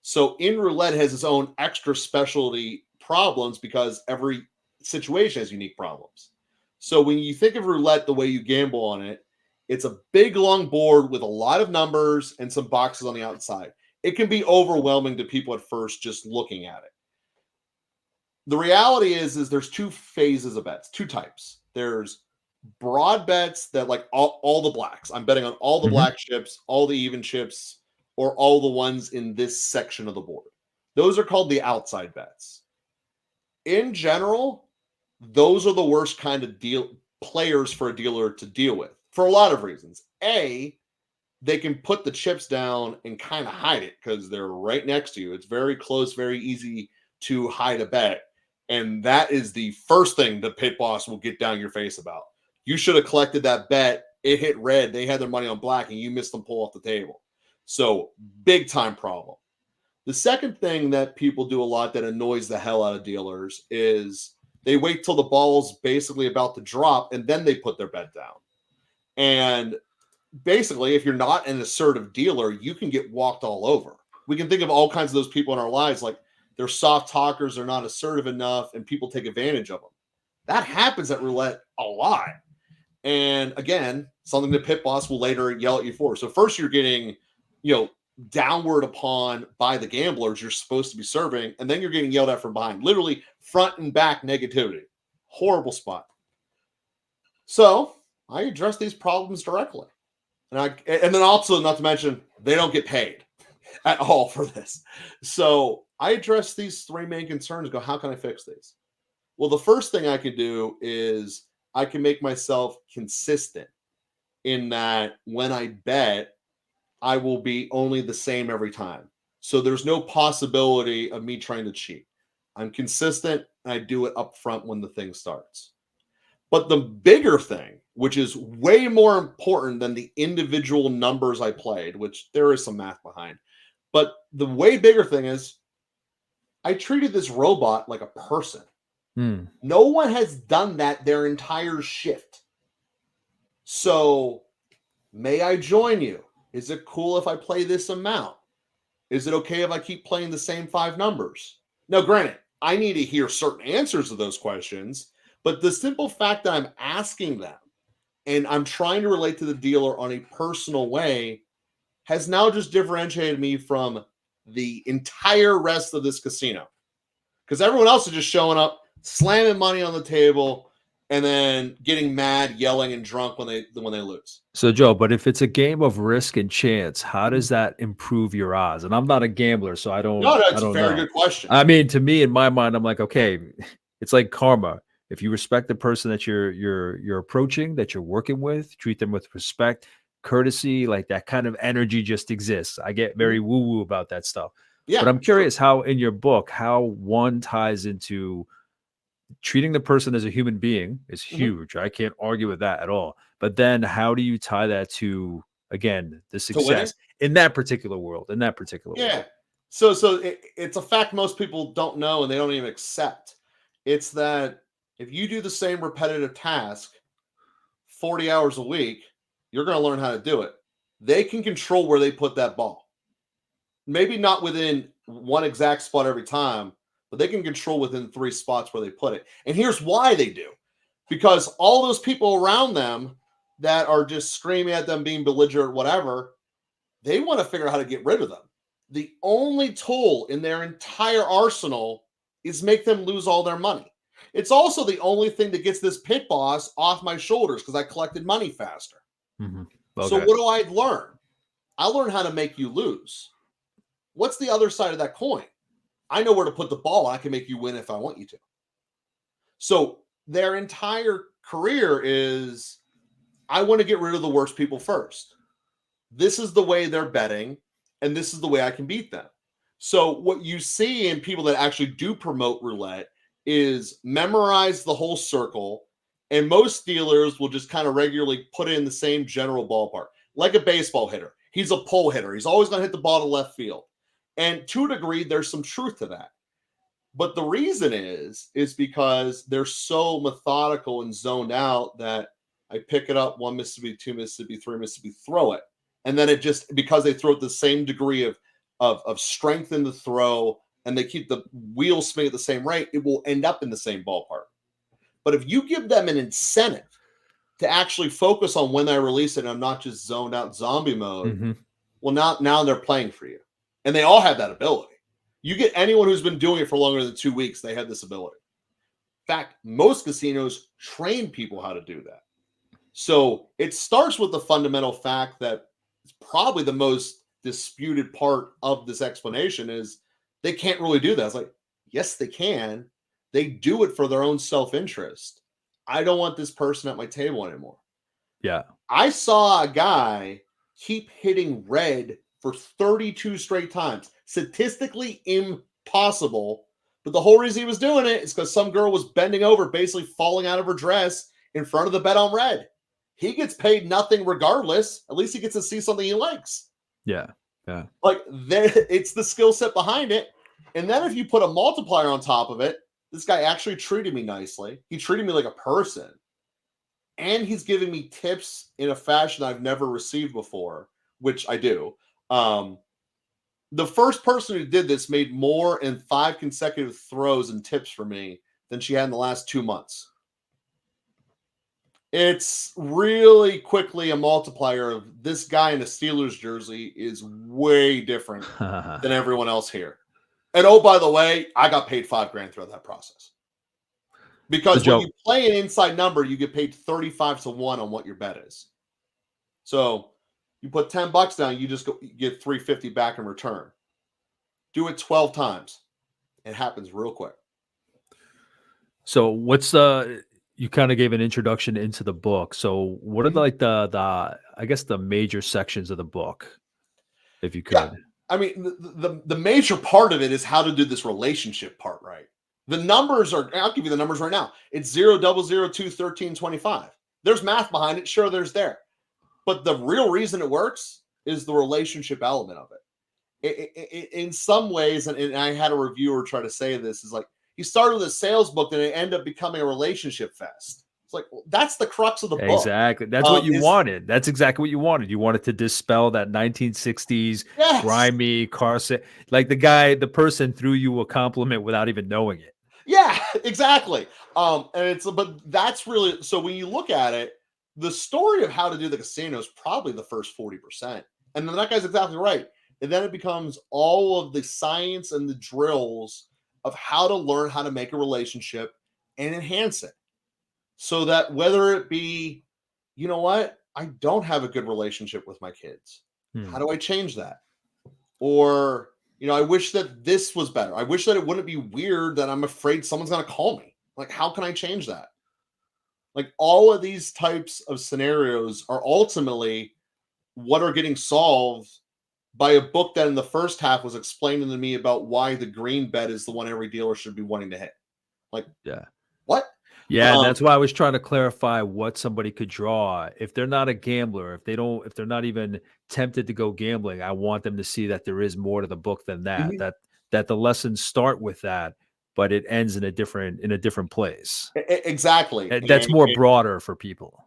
So in roulette has its own extra specialty problems because every situation has unique problems. So when you think of roulette the way you gamble on it, it's a big long board with a lot of numbers and some boxes on the outside. It can be overwhelming to people at first just looking at it. The reality is there's two phases of bets, two types. There's broad bets that like all the blacks. I'm betting on all the Mhm. black chips, all the even chips, or all the ones in this section of the board. Those are called the outside bets. In general, those are the worst kind of deal players for a dealer to deal with for a lot of reasons. A, they can put the chips down and kind of hide it because they're right next to you. It's very close, very easy to hide a bet. And that is the first thing the pit boss will get down your face about. You should have collected that bet. It hit red. They had their money on black and you missed them pull off the table. So, big time problem. The second thing that people do a lot that annoys the hell out of dealers is they wait till the ball's basically about to drop and then they put their bet down. And basically, if you're not an assertive dealer, you can get walked all over. We can think of all kinds of those people in our lives, like they're soft talkers, they're not assertive enough, and people take advantage of them. That happens at roulette a lot. And again, something the pit boss will later yell at you for. So first you're getting, downward upon by the gamblers you're supposed to be serving, and then you're getting yelled at from behind, literally front and back negativity. Horrible spot. So I address these problems directly. And then also, not to mention, they don't get paid at all for this. So I address these three main concerns. Go, how can I fix these? Well, the first thing I can do is I can make myself consistent in that when I bet, I will be only the same every time. So there's no possibility of me trying to cheat. I'm consistent and I do it up front when the thing starts. But the bigger thing, which is way more important than the individual numbers I played, which there is some math behind, but the way bigger thing is I treated this robot like a person. Hmm. No one has done that their entire shift. So, may I join you? Is it cool if I play this amount? Is it okay if I keep playing the same five numbers? Now, granted, I need to hear certain answers to those questions, but the simple fact that I'm asking them and I'm trying to relate to the dealer on a personal way has now just differentiated me from the entire rest of this casino. Because everyone else is just showing up, slamming money on the table, and then getting mad, yelling, and drunk when they lose. So, Joe, but if it's a game of risk and chance, how does that improve your odds? And I'm not a gambler, so No, no, I it's a don't very know. good question. I mean, to me, in my mind, I'm like, okay, it's like karma. If you respect the person that you're approaching, that you're working with, treat them with respect, courtesy, like that kind of energy just exists. I get very Mhm. woo-woo about that stuff. But Yeah, I'm sure. curious how in your book, how one ties into treating the person as a human being is Mhm. huge. I can't argue with that at all. But then how do you tie that to, again, the To winning? success in that particular world, in that particular Yeah. world? So it's a fact most people don't know and they don't even accept. It's that if you do the same repetitive task 40 hours a week, you're going to learn how to do it. They can control where they put that ball. Maybe not within one exact spot every time, but they can control within three spots where they put it. And here's why they do, because all those people around them that are just screaming at them, being belligerent, whatever, they want to figure out how to get rid of them. The only tool in their entire arsenal is make them lose all their money. It's also the only thing that gets this pit boss off my shoulders because I collected money faster. Mhm. So Okay. what do I learn? I learn how to make you lose. What's the other side of that coin? I know where to put the ball. I can make you win if I want you to. So their entire career is I want to get rid of the worst people first. This is the way they're betting, and this is the way I can beat them. So what you see in people that actually do promote roulette is memorize the whole circle, and most dealers will just kind of regularly put it in the same general ballpark, like a baseball hitter. He's a pull hitter. He's always going to hit the ball to left field. And to a degree, there's some truth to that. But the reason is because they're so methodical and zoned out that I pick it up, 1 Mississippi, 2 Mississippi, 3 Mississippi, throw it. And then it just, because they throw it the same degree of strength in the throw, and they keep the wheel spinning at the same rate, it will end up in the same ballpark. But if you give them an incentive to actually focus on when I release it, and I'm not just zoned out zombie mode, well, now they're playing for you. And they all have that ability. You get anyone who's been doing it for longer than 2 weeks, they have this ability. In fact, most casinos train people how to do that. So it starts with the fundamental fact that it's probably the most disputed part of this explanation is they can't really do that. It's like, yes, they can. They do it for their own self-interest. I don't want this person at my table anymore. Yeah. I saw a guy keep hitting red for 32 straight times. Statistically impossible. But the whole reason he was doing it is because some girl was bending over, basically falling out of her dress in front of the bet on red. He gets paid nothing regardless. At least he gets to see something he likes. Yeah. Yeah. Like, it's the skill set behind it. And then if you put a multiplier on top of it, this guy actually treated me nicely. He treated me like a person. And he's giving me tips in a fashion I've never received before, which I do. The first person who did this made more in 5 consecutive throws and tips for me than she had in the last 2 months. It's really quickly a multiplier of this guy in a Steelers jersey is way different than everyone else here. And oh, by the way, I got paid $5,000 throughout that process. Because when you play an inside number, you get paid 35 to 1 on what your bet is. So you put $10 down, you just get $350 back in return. Do it 12 times. It happens real quick. So you kind of gave an introduction into the book. So what are like the I guess the major sections of the book, if you could? Yeah. I mean, the major part of it is how to do this relationship part right. The numbers I'll give you the numbers right now. It's 0, 0, 0, 2, 13, 25. There's math behind it. Sure, there's there. But the real reason it works is the relationship element of it. In some ways, and I had a reviewer try to say this, is like, he started with a sales book and it ended up becoming a relationship fest. It's like, well, that's the crux of the book. Exactly. That's what you wanted. That's exactly what you wanted. You wanted to dispel that 1960s grimy car set. Like the person threw you a compliment without even knowing it. Yeah, exactly. But that's really, so when you look at it, the story of how to do the casino is probably the first 40%. And then that guy's exactly right. And then it becomes all of the science and the drills of how to learn how to make a relationship and enhance it. So that whether it be, you know what, I don't have a good relationship with my kids. How do I change that? Or, you know, I wish that this was better. I wish that it wouldn't be weird that I'm afraid someone's going to call me. Like, how can I change that? Like, all of these types of scenarios are ultimately what are getting solved by a book that in the first half was explaining to me about why the green bet is the one every dealer should be wanting to hit. Like, what? Yeah, and that's why I was trying to clarify what somebody could draw. If they're not a gambler, if they're not even tempted to go gambling, I want them to see that there is more to the book than that. That the lessons start with that, but it ends in a different place. Exactly. That's more broader for people.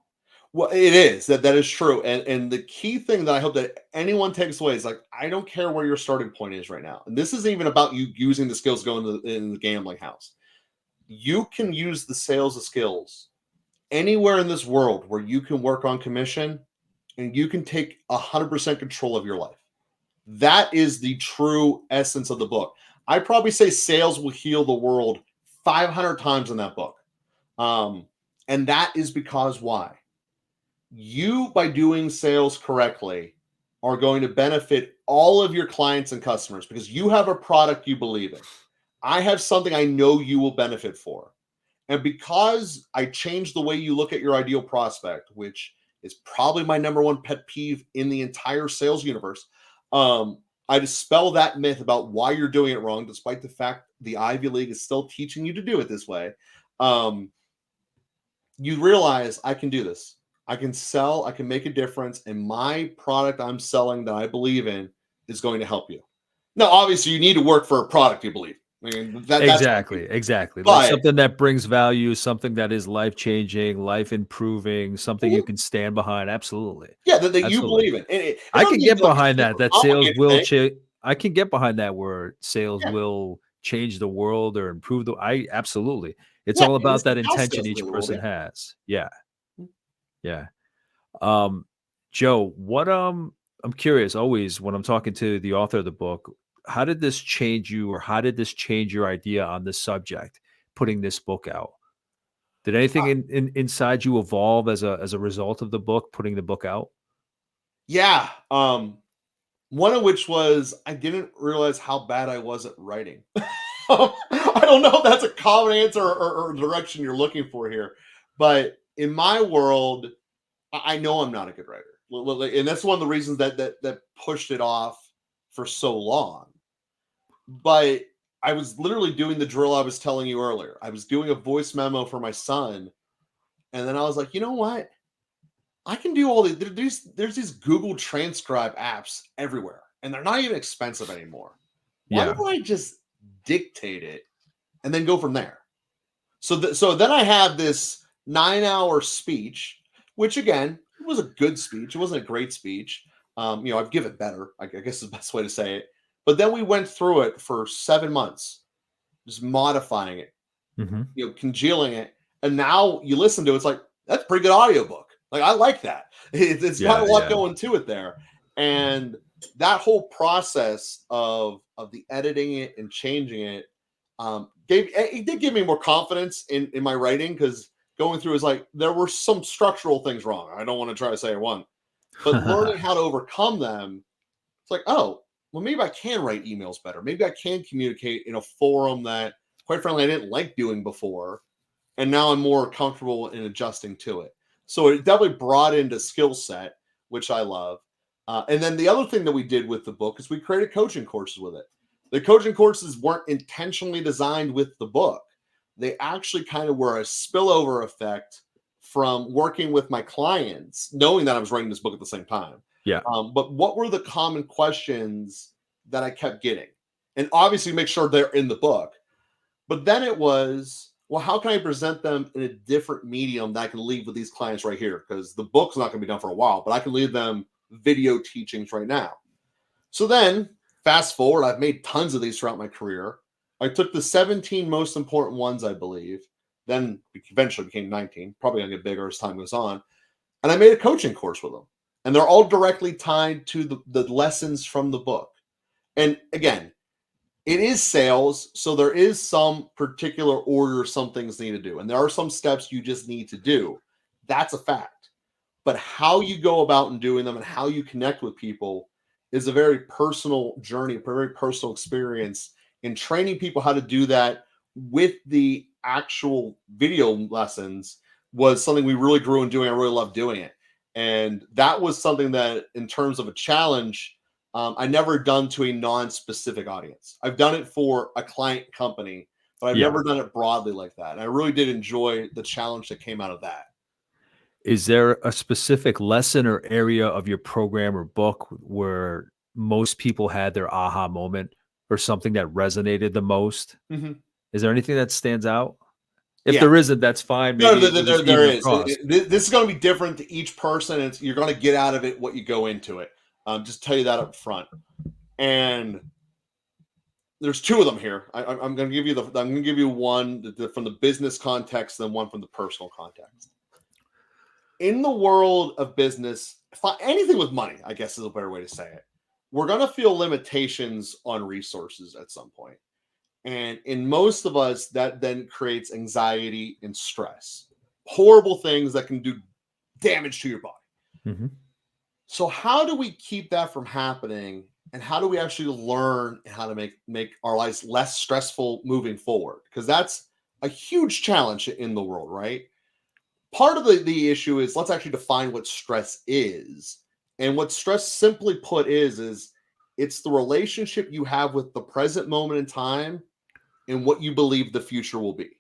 Well, it is. That is true. And the key thing that I hope that anyone takes away is, like, I don't care where your starting point is right now. And this isn't even about you using the skills going in the gambling house. You can use the sales skills anywhere in this world where you can work on commission and you can take 100% control of your life. That is the true essence of the book. I probably say sales will heal the world 500 times in that book. And that is because why? You, by doing sales correctly, are going to benefit all of your clients and customers because you have a product you believe in. I have something I know you will benefit for. And because I changed the way you look at your ideal prospect, which is probably my number one pet peeve in the entire sales universe, I dispel that myth about why you're doing it wrong, despite the fact the Ivy League is still teaching you to do it this way. You realize I can do this. I can sell, I can make a difference, and my product I'm selling that I believe in is going to help you. Now, obviously, you need to work for a product you believe. I mean, that's Exactly. Like but something that brings value, something that is life-changing, life-improving, something you can stand behind. Absolutely. yeah, that you Absolutely. believe in. And it I doesn't can need to get be like a behind super that sales complicated will thing. change. I can get behind that word sales Yeah, will change the world or improve I absolutely. It's yeah, all and this about is that how intention sales each move the world. person Yeah. has. Yeah. Yeah. Um, Joe, what I'm curious always when I'm talking to the author of the book, how did this change you or how did this change your idea on this subject, putting this book out? Did anything inside you evolve as a result of the book, putting the book out? Yeah. One of which was I didn't realize how bad I was at writing. I don't know if that's a common answer or direction you're looking for here, but in my world, I know I'm not a good writer, and that's one of the reasons that pushed it off for so long. But I was literally doing the drill I was telling you earlier. I was doing a voice memo for my son, and then I was like, you know what? I can do all these. There's these Google Transcribe apps everywhere, and they're not even expensive anymore. Why Yeah. don't I just dictate it and then go from there? So then I have this 9-hour speech, which again was a good speech. It wasn't a great speech. I've given better. I guess is the best way to say it. But then we went through it for 7 months, just modifying it, Mhm. congealing it, and now you listen to it, it's like that's a pretty good audiobook. Like I like that. It's got a lot Yeah. going to it there, and that whole process of the editing it and changing it did give me more confidence in my writing because going through is like there were some structural things wrong. I don't want to try to say I won, but learning how to overcome them, it's like, oh, well, maybe I can write emails better. Maybe I can communicate in a forum that, quite frankly, I didn't like doing before. And now I'm more comfortable in adjusting to it. So it definitely brought into skill set, which I love. And then the other thing that we did with the book is we created coaching courses with it. The coaching courses weren't intentionally designed with the book. They actually kind of were a spillover effect from working with my clients, knowing that I was writing this book at the same time. Yeah. But what were the common questions that I kept getting? And obviously make sure they're in the book. But then it was, well, how can I present them in a different medium that I can leave with these clients right here? Because the book's not going to be done for a while, but I can leave them video teachings right now. So then, fast forward, I've made tons of these throughout my career. I took the 17 most important ones, I believe, then eventually became 19, probably going to get bigger as time goes on. And I made a coaching course with them. And they're all directly tied to the lessons from the book. And again, it is sales, so there is some particular order some things need to do, and there are some steps you just need to do. That's a fact. But how you go about and doing them and how you connect with people is a very personal journey, a very personal experience. In training people how to do that with the actual video lessons was something we really grew in doing. I really loved doing it. And that was something that, in terms of a challenge, I never done to a non-specific audience. I've done it for a client company, but I've Yeah. never done it broadly like that. And I really did enjoy the challenge that came out of that. Is there a specific lesson or area of your program or book where most people had their aha moment or something that resonated the most? Mhm. Is there anything that stands out? If Yeah. there isn't, that's fine. No, Maybe it was there even is. across. This is going to be different to each person. And you're going to get out of it what you go into it. Just tell you that up front. And there's two of them here. I'm going to give you I'm going to give you one from the business context, and one from the personal context. In the world of business, anything with money, I guess is a better way to say it. We're going to feel limitations on resources at some point. And in most of us, that then creates anxiety and stress. Horrible things that can do damage to your body. Mhm. So how do we keep that from happening? And how do we actually learn how to make our lives less stressful moving forward? Because that's a huge challenge in the world, right? Part of the issue is let's actually define what stress is. And what stress simply put is It's the relationship you have with the present moment in time and what you believe the future will be.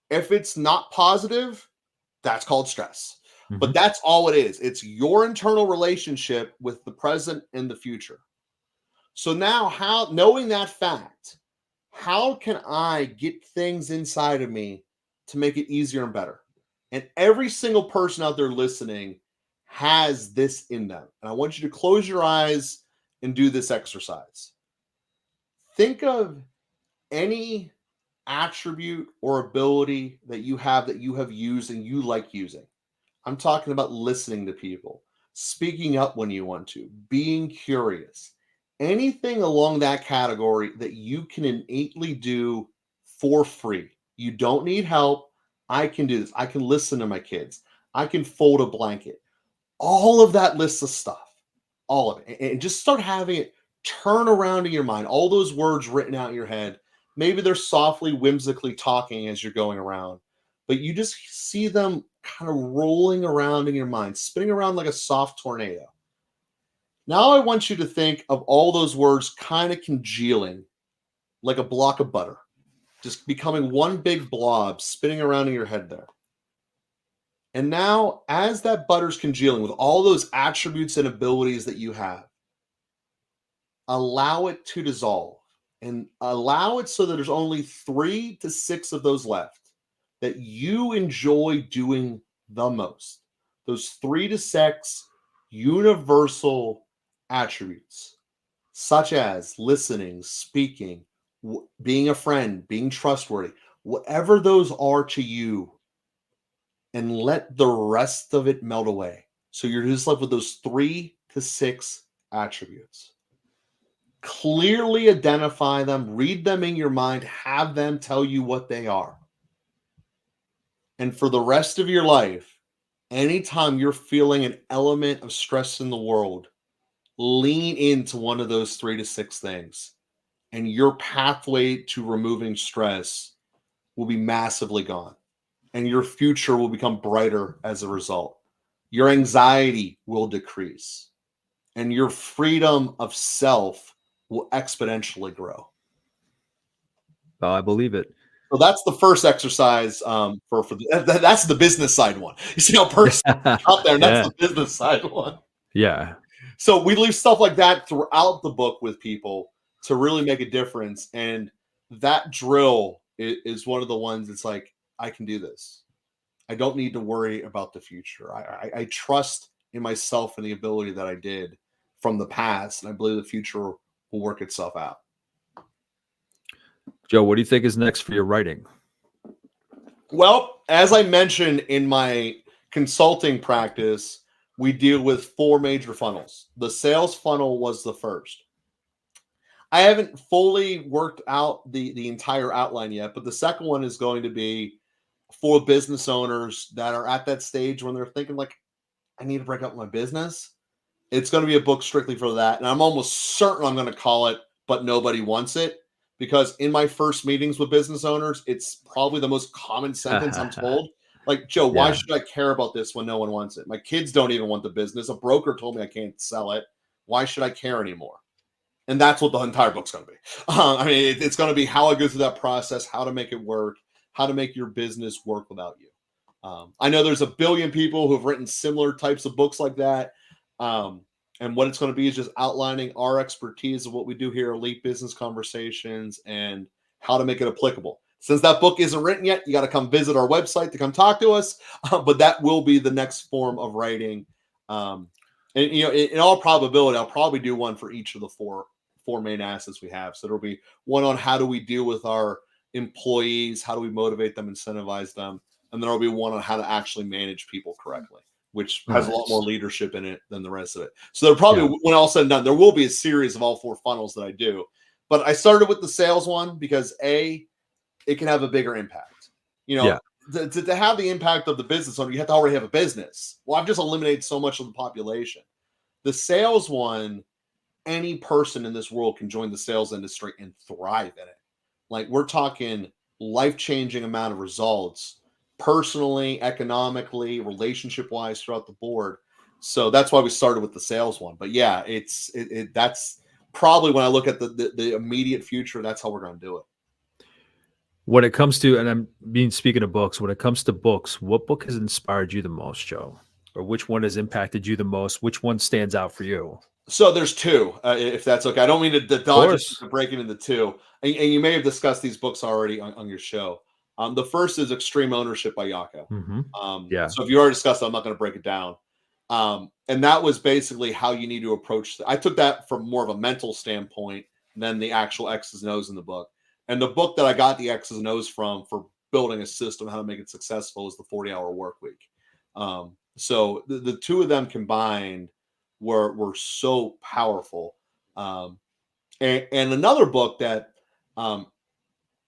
If it's not positive, that's called stress. But Mhm. that's all it is. It's your internal relationship with the present and the future. So now, how knowing that fact, how can I get things inside of me to make it easier and better? And every single person out there listening has this in them. And I want you to close your eyes and do this exercise. Think of any attribute or ability that you have used and you like using. I'm talking about listening to people, speaking up when you want to, being curious. Anything along that category that you can innately do for free. You don't need help. I can do this. I can listen to my kids. I can fold a blanket. All of that list of stuff, all of it. And just start having it turn around in your mind. All those words written out in your head. Maybe they're softly, whimsically talking as you're going around, but you just see them kind of rolling around in your mind, spinning around like a soft tornado. Now I want you to think of all those words kind of congealing like a block of butter, just becoming one big blob spinning around in your head there. And now, as that butter's congealing with all those attributes and abilities that you have, allow it to dissolve and allow it so that there's only 3 to 6 of those left that you enjoy doing the most. Those 3 to 6 universal attributes, such as listening, speaking, being a friend, being trustworthy, whatever those are to you, and let the rest of it melt away. So you're just left with those 3 to 6 attributes. Clearly identify them, read them in your mind, have them tell you what they are. And for the rest of your life, anytime you're feeling an element of stress in the world, lean into one of those 3 to 6 things, and your pathway to removing stress will be massively gone, and your future will become brighter as a result. Your anxiety will decrease, and your freedom of self will exponentially grow. Oh, I believe it. So that's the first exercise that's the business side one. You see how personal out there, and that's Yeah. the business side one. Yeah. So we leave stuff like that throughout the book with people to really make a difference. And that drill is one of the ones that's like, I can do this. I don't need to worry about the future. I trust in myself and the ability that I did from the past. And I believe the future will work itself out. Joe, what do you think is next for your writing? Well, as I mentioned in my consulting practice, we deal with 4 major funnels. The sales funnel was the first. I haven't fully worked out the entire outline yet, but the second one is going to be for business owners that are at that stage when they're thinking like, I need to break up my business. It's going to be a book strictly for that. And I'm almost certain I'm going to call it, but nobody wants it. Because in my first meetings with business owners, it's probably the most common sentence I'm told. Like, Joe, why Yeah. should I care about this when no one wants it? My kids don't even want the business. A broker told me I can't sell it. Why should I care anymore? And that's what the entire book's going to be. I mean, it's going to be how I go through that process, how to make it work, how to make your business work without you. I know there's a billion people who have written similar types of books like that. And what it's going to be is just outlining our expertise of what we do here, Elite Business Conversations, and how to make it applicable. Since that book isn't written yet, you got to come visit our website to come talk to us. But that will be the next form of writing. And in all probability, I'll probably do one for each of the four main assets we have. So there'll be one on how do we deal with our employees, how do we motivate them, incentivize them, and then there'll be one on how to actually manage people correctly, which has a lot more leadership in it than the rest of it. So there probably, when all said and done, there will be a series of all 4 funnels that I do. But I started with the sales one because it can have a bigger impact. To have the impact of the business owner, you have to already have a business. Well, I've just eliminated so much of the population. The sales one, any person in this world can join the sales industry and thrive in it. Like, we're talking life-changing amount of results, personally, economically, relationship-wise, throughout the board. So that's why we started with the sales one. But yeah, that's probably when I look at the immediate future, that's how we're going to do it. When it comes to, and speaking of books, when it comes to books, what book has inspired you the most, Joe? Or which one has impacted you the most? Which one stands out for you? So there's two, if that's okay. I don't mean to Of dodge it, course. to break it into two. And you may have discussed these books already on your show. The first is Extreme Ownership by Yako. Hmm. Yeah. So if you already discussed it, I'm not going to break it down. And that was basically how you need to approach. I took that from more of a mental standpoint than the actual X's and O's in the book. And the book that I got the X's and O's from for building a system, how to make it successful, is the 40-hour work week. So the two of them combined were so powerful. And another book that,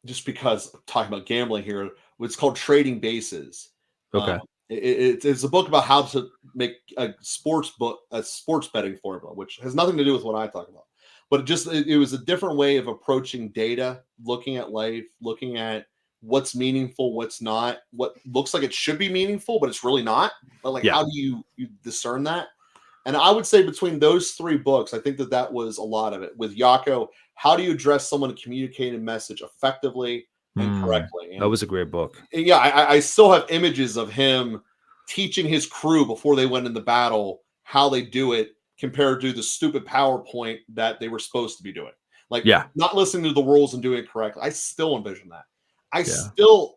just because I'm talking about gambling here, it's called Trading Bases. Okay. It's a book about how to make a sports betting formula, which has nothing to do with what I talk about. But it was a different way of approaching data, looking at life, looking at what's meaningful, what's not, what looks like it should be meaningful, but it's really not. But like, Yeah. how do you discern that? And I would say between those three books, I think that was a lot of it. With Yako, how do you address someone to communicate a message effectively and correctly? That was a great book. And yeah, I still have images of him teaching his crew before they went into battle how they do it compared to the stupid PowerPoint that they were supposed to be doing. Like, Yeah. not listening to the rules and doing it correctly. I still envision that. I Yeah. still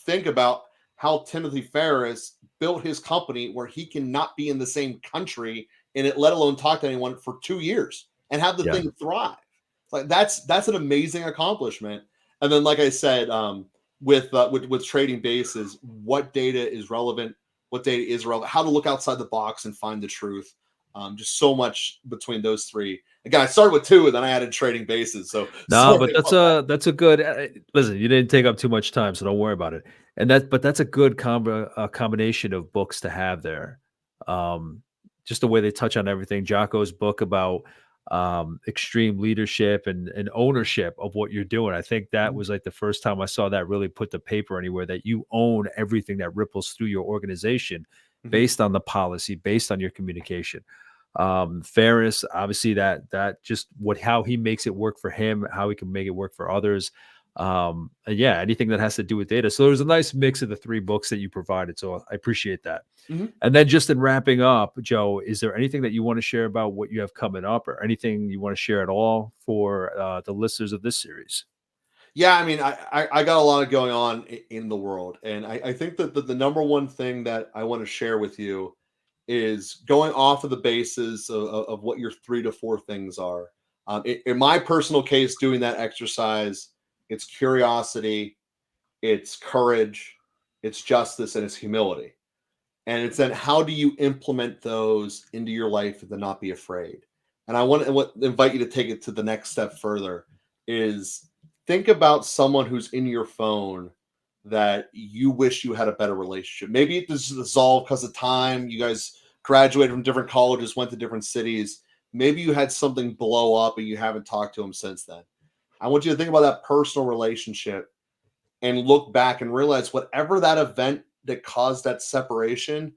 think about how Timothy Ferriss built his company where he cannot be in the same country in it, let alone talk to anyone for 2 years and have the Yeah. thing thrive. Like, that's an amazing accomplishment. And then, like I said, with Trading Bases, what data is relevant, what data is relevant, how to look outside the box and find the truth. Just so much between those three. Again, I started with two, and then I added Trading Bases. So No, but that's a good. Listen, you didn't take up too much time, so don't worry about it. But that's a good combination of books to have there. Just the way they touch on everything. Jocko's book about extreme leadership and ownership of what you're doing. I think that was like the first time I saw that really put the paper anywhere, that you own everything that ripples through your organization based on the policy, based on your communication. Ferris, obviously that just how he makes it work for him, how he can make it work for others. And yeah, anything that has to do with data. So there's a nice mix of the three books that you provided. So I appreciate that. And then just in wrapping up, Joe, is there anything that you want to share about what you have coming up, or anything you want to share at all for the listeners of this series? Yeah, I mean, I got a lot of going on in the world, and I think that the number one thing that I want to share with you is going off of the basis of what your 3 to 4 things are. In my personal case, doing that exercise, it's curiosity, it's courage, it's justice, and it's humility. And it's then, how do you implement those into your life and to not be afraid? And I want to invite you to take it to the next step further, is think about someone who's in your phone that you wish you had a better relationship. Maybe it dissolved because of time. You guys graduated from different colleges, went to different cities. Maybe you had something blow up and you haven't talked to them since then. I want you to think about that personal relationship and look back and realize whatever that event that caused that separation,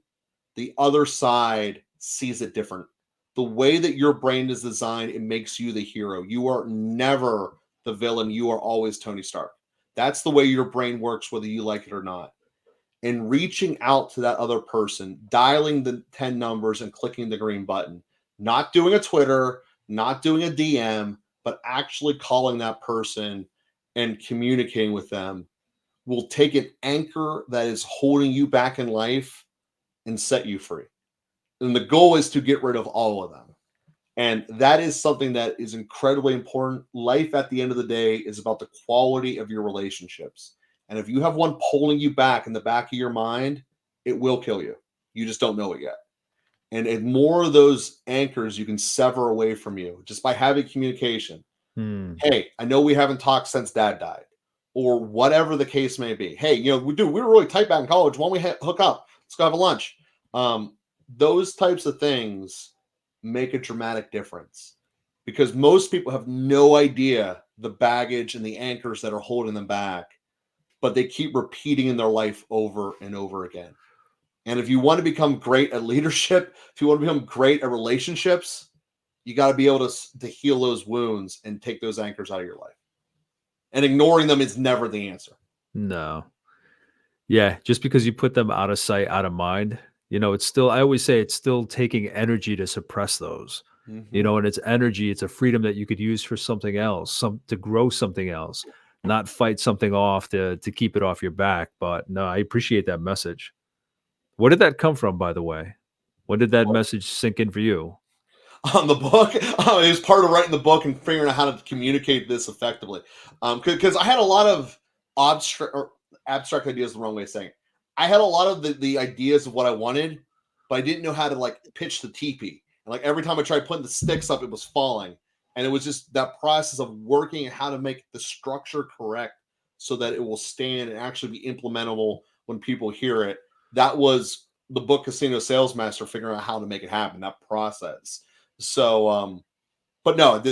the other side sees it different. The way that your brain is designed, it makes you the hero. You are never the villain. You are always Tony Stark. That's the way your brain works, whether you like it or not. And reaching out to that other person, dialing the 10 numbers and clicking the green button, not doing a Twitter, not doing a DM, but actually calling that person and communicating with them, will take an anchor that is holding you back in life and set you free. And the goal is to get rid of all of them. And that is something that is incredibly important. Life at the end of the day is about the quality of your relationships. And if you have one pulling you back in the back of your mind, it will kill you. You just don't know it yet. And if more of those anchors you can sever away from you just by having communication. Hey, I know we haven't talked since dad died, or whatever the case may be. Hey, we were really tight back in college. Why don't we hook up? Let's go have a lunch. Those types of things make a dramatic difference, because most people have no idea the baggage and the anchors that are holding them back, but they keep repeating in their life over and over again. And if you want to become great at leadership, if you want to become great at relationships, you got to be able to heal those wounds and take those anchors out of your life. And ignoring them is never the answer. No. Yeah, just because you put them out of sight, out of mind, it's still, I always say it's still taking energy to suppress those, Mm-hmm. and it's energy, it's a freedom that you could use for something else, to grow something else, not fight something off to keep it off your back. But no, I appreciate that message. Where did that come from, by the way? When did that message sink in for you? On the book, it was part of writing the book and figuring out how to communicate this effectively. Because I had a lot of abstract ideas, the wrong way of saying it. I had a lot of the ideas of what I wanted, but I didn't know how to like pitch the teepee. And like every time I tried putting the sticks up, it was falling. And it was just that process of working and how to make the structure correct so that it will stand and actually be implementable when people hear it. That was the book Casino Salesmaster, figuring out how to make it happen, that process. So, but no,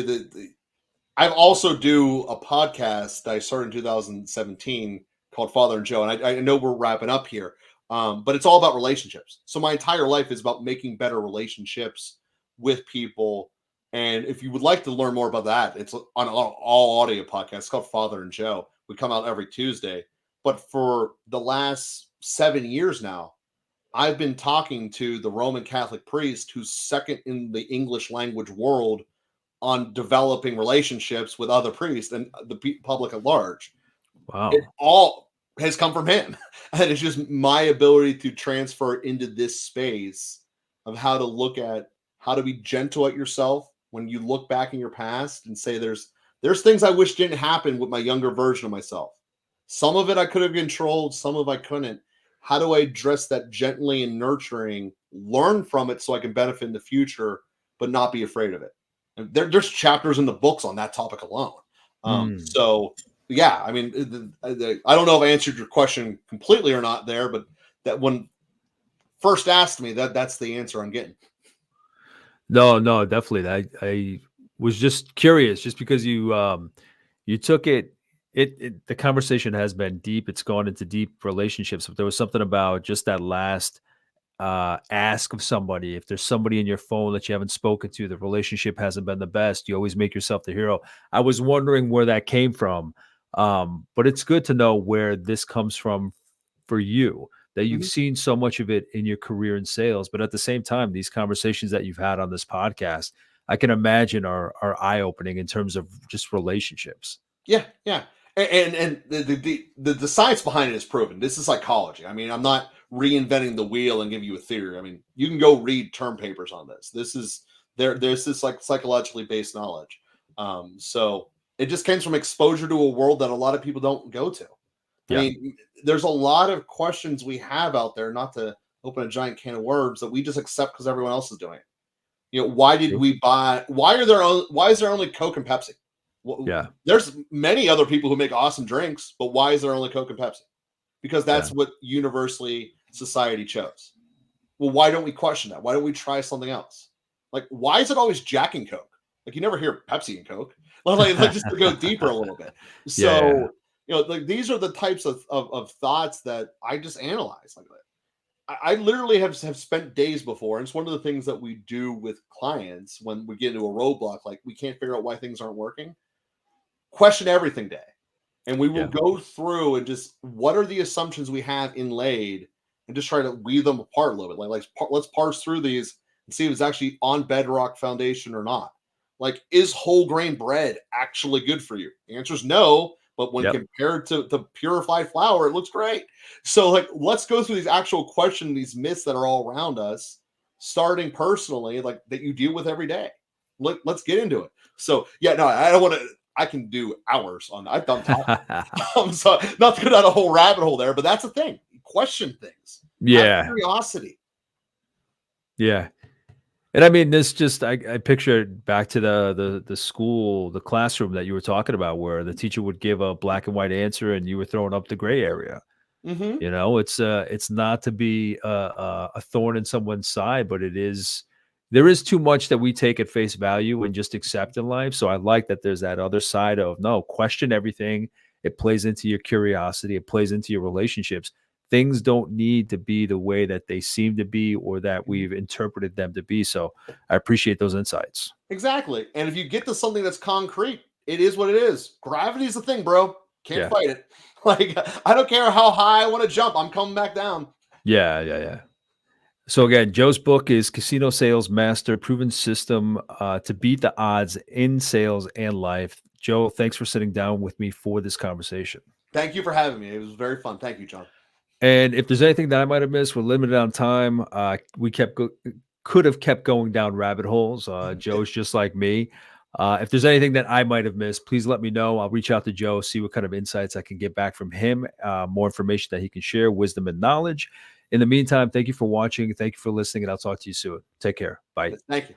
I also do a podcast that I started in 2017 called Father and Joe, and I know we're wrapping up here, but it's all about relationships. So my entire life is about making better relationships with people. And if you would like to learn more about that, it's on all audio podcasts. It's called Father and Joe. We come out every Tuesday. But for the last 7 years now, I've been talking to the Roman Catholic priest who's second in the English language world on developing relationships with other priests and the public at large. It Wow. all has come from him. And it's just my ability to transfer into this space of how to look at how to be gentle at yourself when you look back in your past and say there's things I wish didn't happen with my younger version of myself. Some of it I could have controlled, some of it I couldn't. How do I address that gently and nurturing, learn from it so I can benefit in the future, but not be afraid of it? And there's chapters in the books on that topic alone. Mm. So yeah, I mean, I don't know if I answered your question completely or not there, but that when first asked me, that's the answer I'm getting. No, no, definitely. I was just curious, just because you took the conversation has been deep. It's gone into deep relationships. But there was something about just that last ask of somebody. If there's somebody in your phone that you haven't spoken to, the relationship hasn't been the best, you always make yourself the hero. I was wondering where that came from. But it's good to know where this comes from for you, that you've Mhm. seen so much of it in your career in sales. But at the same time, these conversations that you've had on this podcast, I can imagine are eye-opening in terms of just relationships. Yeah, yeah. And the science behind it is proven. This is psychology. I mean, I'm not reinventing the wheel and give you a theory. I mean, you can go read term papers on this. There's this like psychologically based knowledge. So it just comes from exposure to a world that a lot of people don't go to. I Yeah. mean, there's a lot of questions we have out there, not to open a giant can of worms, that we just accept because everyone else is doing it. Why did True. we buy? Why is there only Coke and Pepsi? Yeah. There's many other people who make awesome drinks, but why is there only Coke and Pepsi? Because Yeah. that's what universally society chose. Well, why don't we question that? Why don't we try something else? Like, why is it always Jack and Coke? Like, you never hear Pepsi and Coke. Like just to go deeper a little bit. Yeah. Yeah. So, like these are the types of thoughts that I just analyze. Like, I literally have spent days before, and it's one of the things that we do with clients when we get into a roadblock, like we can't figure out why things aren't working. Question everything day, and we will Yeah. go through and just what are the assumptions we have inlaid, and just try to weave them apart a little bit. Let's parse through these and see if it's actually on bedrock foundation or not. Like, is whole grain bread actually good for you? The answer is no, but when Yep. compared to purified flour, it looks great. So, like, let's go through these actual questions, these myths that are all around us, starting personally, like that you deal with every day. Let's get into it. So, yeah, no, I don't want to. I can do hours on that. I've done talking. So not to go down a whole rabbit hole there, but that's the thing. Question things. Have Yeah. curiosity. Yeah. And I mean, this just I picture it back to the school, the classroom that you were talking about, where the teacher would give a black and white answer and you were throwing up the gray area. Mm-hmm. It's not to be a thorn in someone's side, but there is too much that we take at face value and just accept in life. So I like that there's that other side of no, question everything. It plays into your curiosity. It plays into your relationships. things don't need to be the way that they seem to be or that we've interpreted them to be. So I appreciate those insights. Exactly. And if you get to something that's concrete, it is what it is. Gravity's the thing, bro. Can't Yeah. fight it. Like, I don't care how high I want to jump. I'm coming back down. Yeah. So again, Joe's book is Casino Sales Master: Proven System to Beat the Odds in Sales and Life. Joe, thanks for sitting down with me for this conversation. Thank you for having me. It was very fun. Thank you, John. And if there's anything that I might have missed, we're limited on time. We could have kept going down rabbit holes. Joe's just like me. If there's anything that I might have missed, please let me know. I'll reach out to Joe, see what kind of insights I can get back from him, more information that he can share, wisdom and knowledge. In the meantime, thank you for watching. Thank you for listening, and I'll talk to you soon. Take care. Bye. Thank you.